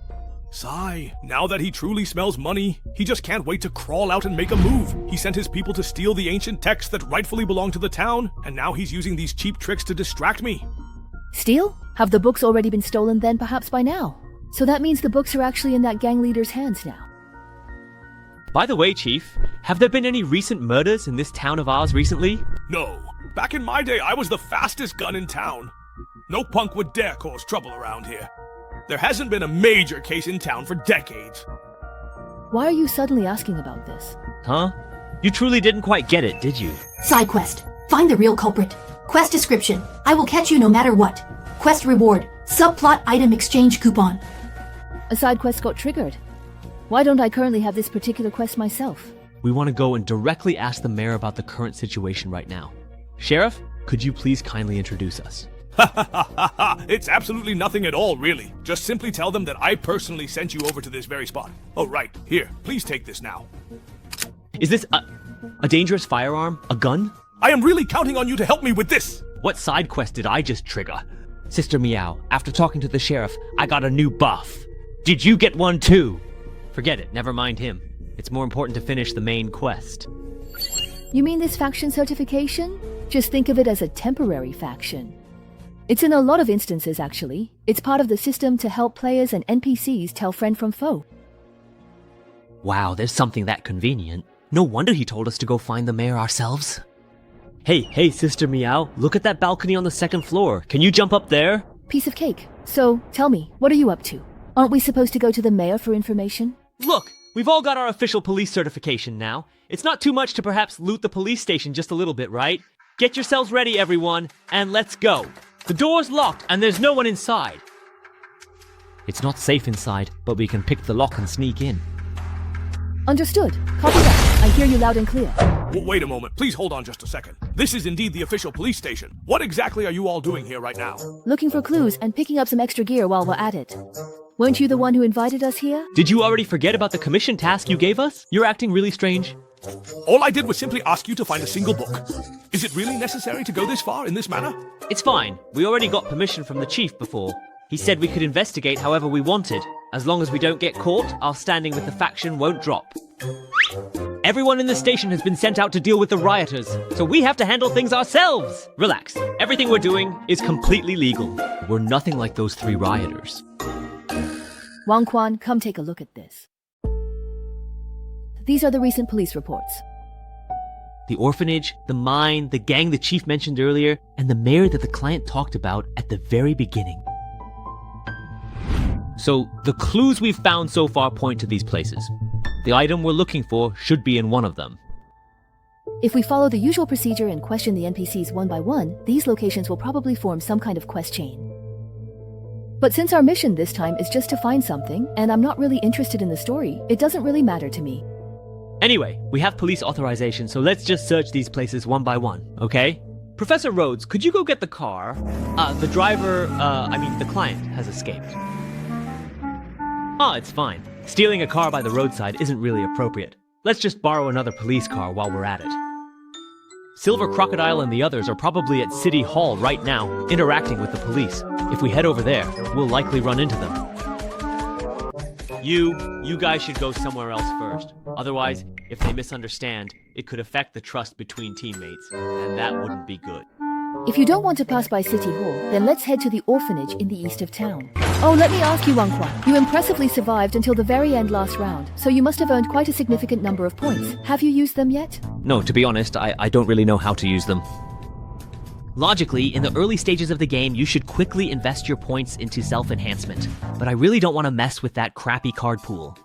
Sigh, now that he truly smells money, he just can't wait to crawl out and make a move. He sent his people to steal the ancient texts that rightfully belong to the town, and now he's using these cheap tricks to distract me. Steal? Have the books already been stolen then, perhaps by now? So that means the books are actually in that gang leader's hands now. By the way, Chief, have there been any recent murders in this town of ours recently? No. Back in my day, I was the fastest gun in town. No punk would dare cause trouble around here. There hasn't been a major case in town for decades. Why are you suddenly asking about this? Huh? You truly didn't quite get it, did you? Side quest. Find the real culprit. Quest description. I will catch you no matter what. Quest reward. Subplot item exchange coupon. A side quest got triggered. Why don't I currently have this particular quest myself? We want to go and directly ask the mayor about the current situation right now. Sheriff, could you please kindly introduce us? It's absolutely nothing at all, really. Just simply tell them that I personally sent you over to this very spot. Oh, right. Here, please take this now. Is this a dangerous firearm? A gun? I am really counting on you to help me with this! What side quest did I just trigger? Sister Meow, after talking to the sheriff, I got a new buff. Did you get one too? Forget it, never mind him. It's more important to finish the main quest. You mean this faction certification? Just think of it as a temporary faction. It's in a lot of instances, actually. It's part of the system to help players and NPCs tell friend from foe. Wow, there's something that convenient. No wonder he told us to go find the mayor ourselves. Hey, Sister Meow, look at that balcony on the second floor. Can you jump up there? Piece of cake. So, tell me, what are you up to? Aren't we supposed to go to the mayor for information? Look, we've all got our official police certification now. It's not too much to perhaps loot the police station just a little bit, right? Get yourselves ready, everyone, and let's go. The door's locked and there's no one inside. It's not safe inside, but we can pick the lock and sneak in. Understood. Copy that. I hear you loud and clear. Wait a moment. Please hold on just a second. This is indeed the official police station. What exactly are you all doing here right now? Looking for clues and picking up some extra gear while we're at it. Weren't you the one who invited us here? Did you already forget about the commission task you gave us? You're acting really strange. All I did was simply ask you to find a single book. Is it really necessary to go this far in this manner? It's fine. We already got permission from the chief before. He said we could investigate however we wanted. As long as we don't get caught, our standing with the faction won't drop. Everyone in the station has been sent out to deal with the rioters, so we have to handle things ourselves. Relax. Everything we're doing is completely legal. We're nothing like those 3 rioters. Wang Quan, come take a look at this. These are the recent police reports. The orphanage, the mine, the gang the chief mentioned earlier, and the mayor that the client talked about at the very beginning. So, the clues we've found so far point to these places. The item we're looking for should be in one of them. If we follow the usual procedure and question the NPCs one by one, these locations will probably form some kind of quest chain. But since our mission this time is just to find something, and I'm not really interested in the story, it doesn't really matter to me. Anyway, we have police authorization, so let's just search these places one by one, okay? Professor Rhodes, could you go get the car? The client has escaped. Oh, it's fine. Stealing a car by the roadside isn't really appropriate. Let's just borrow another police car while we're at it. Silver Crocodile and the others are probably at City Hall right now, interacting with the police. If we head over there, we'll likely run into them. You guys should go somewhere else first. Otherwise, if they misunderstand, it could affect the trust between teammates, and that wouldn't be good. If you don't want to pass by City Hall, then let's head to the orphanage in the east of town. Oh, let me ask you, Wang Quan. You impressively survived until the very end last round, so you must have earned quite a significant number of points. Have you used them yet? No, to be honest, I don't really know how to use them. Logically, in the early stages of the game, you should quickly invest your points into self-enhancement, but I really don't want to mess with that crappy card pool.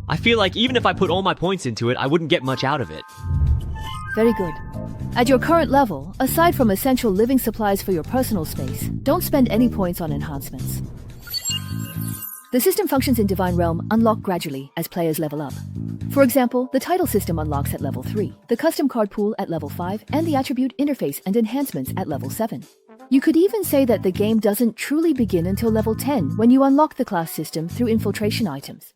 I feel like even if I put all my points into it, I wouldn't get much out of it. Very good. At your current level, aside from essential living supplies for your personal space, don't spend any points on enhancements. The system functions in Divine Realm unlock gradually as players level up. For example, the title system unlocks at level 3, the custom card pool at level 5, and the attribute interface and enhancements at level 7. You could even say that the game doesn't truly begin until level 10 when you unlock the class system through infiltration items.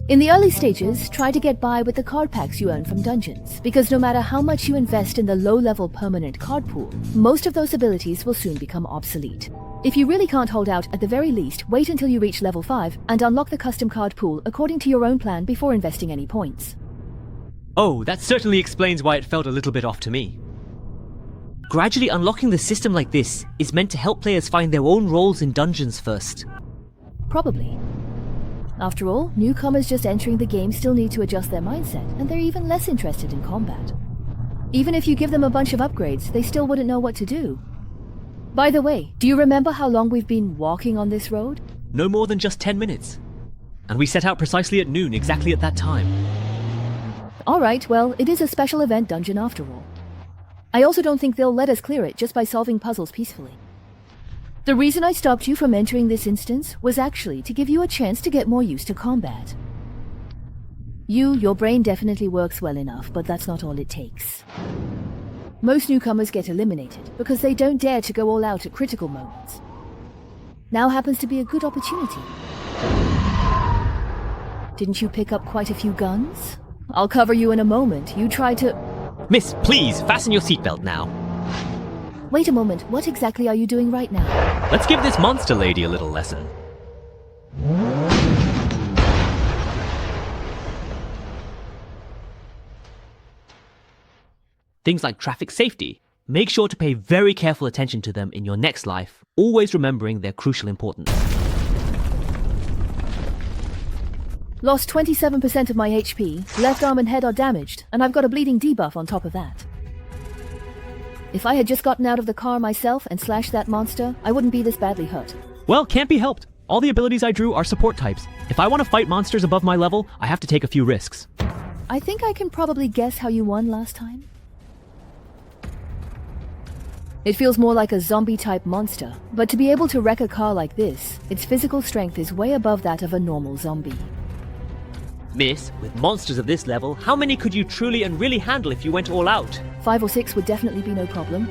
In the early stages, try to get by with the card packs you earn from dungeons, because no matter how much you invest in the low-level permanent card pool, most of those abilities will soon become obsolete. If you really can't hold out, at the very least, wait until you reach level 5 and unlock the custom card pool according to your own plan before investing any points. Oh, that certainly explains why it felt a little bit off to me. Gradually unlocking the system like this is meant to help players find their own roles in dungeons first. Probably. After all, newcomers just entering the game still need to adjust their mindset, and they're even less interested in combat. Even if you give them a bunch of upgrades, they still wouldn't know what to do. By the way, do you remember how long we've been walking on this road? No more than just 10 minutes. And we set out precisely at noon, exactly at that time. Alright, well, it is a special event dungeon after all. I also don't think they'll let us clear it just by solving puzzles peacefully. The reason I stopped you from entering this instance was actually to give you a chance to get more used to combat. Your brain definitely works well enough, but that's not all it takes. Most newcomers get eliminated because they don't dare to go all out at critical moments. Now happens to be a good opportunity. Didn't you pick up quite a few guns? I'll cover you in a moment. You tried to... Miss, please, fasten your seatbelt now. Wait a moment, what exactly are you doing right now? Let's give this monster lady a little lesson. Things like traffic safety. Make sure to pay very careful attention to them in your next life, always remembering their crucial importance. Lost 27% of my HP, left arm and head are damaged, and I've got a bleeding debuff on top of that. If I had just gotten out of the car myself and slashed that monster, I wouldn't be this badly hurt. Well, can't be helped. All the abilities I drew are support types. If I want to fight monsters above my level, I have to take a few risks. I think I can probably guess how you won last time. It feels more like a zombie-type monster, but to be able to wreck a car like this, its physical strength is way above that of a normal zombie. Miss, with monsters of this level, how many could you truly and really handle if you went all out? 5 or 6 would definitely be no problem.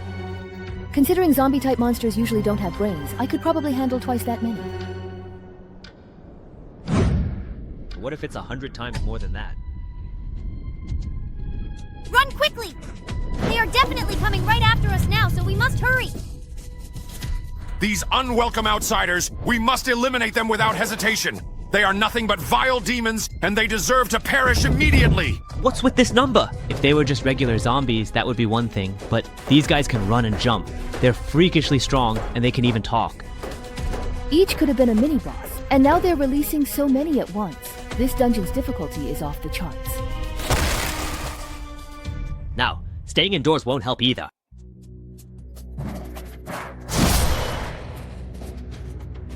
Considering zombie-type monsters usually don't have brains, I could probably handle twice that many. What if it's 100 times more than that? Run quickly! They are definitely coming right after us now, so we must hurry! These unwelcome outsiders, we must eliminate them without hesitation. They are nothing but vile demons, and they deserve to perish immediately! What's with this number? If they were just regular zombies, that would be one thing, but these guys can run and jump. They're freakishly strong, and they can even talk. Each could have been a mini-boss, and now they're releasing so many at once. This dungeon's difficulty is off the charts. Now, staying indoors won't help either.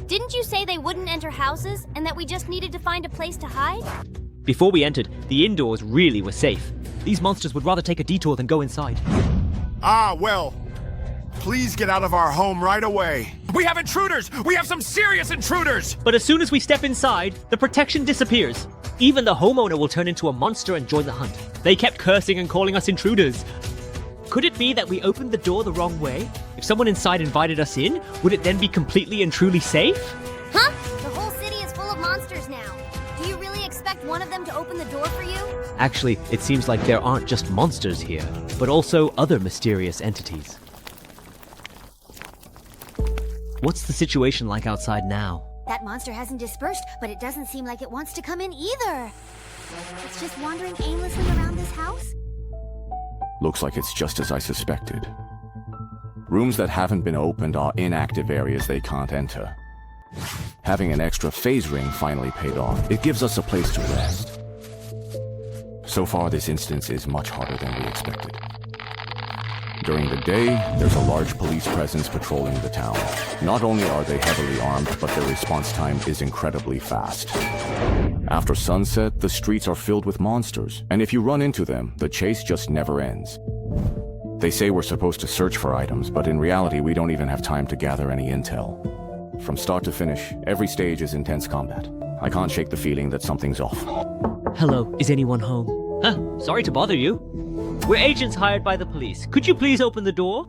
Didn't you say they wouldn't enter houses, and that we just needed to find a place to hide? Before we entered, the indoors really were safe. These monsters would rather take a detour than go inside. Ah, well. Please get out of our home right away. We have intruders! We have some serious intruders! But as soon as we step inside, the protection disappears. Even the homeowner will turn into a monster and join the hunt. They kept cursing and calling us intruders. Could it be that we opened the door the wrong way? If someone inside invited us in, would it then be completely and truly safe? Huh? The whole city is full of monsters now. Do you really expect one of them to open the door for you? Actually, it seems like there aren't just monsters here, but also other mysterious entities. What's the situation like outside now? That monster hasn't dispersed, but it doesn't seem like it wants to come in either. It's just wandering aimlessly around this house? Looks like it's just as I suspected. Rooms that haven't been opened are inactive areas they can't enter. Having an extra phase ring finally paid off. It gives us a place to rest. So far, this instance is much harder than we expected. During the day, there's a large police presence patrolling the town. Not only are they heavily armed, but their response time is incredibly fast. After sunset, the streets are filled with monsters, and if you run into them, the chase just never ends. They say we're supposed to search for items, but in reality, we don't even have time to gather any intel. From start to finish, every stage is intense combat. I can't shake the feeling that something's off. Hello, is anyone home? Sorry to bother you. We're agents hired by the police. Could you please open the door?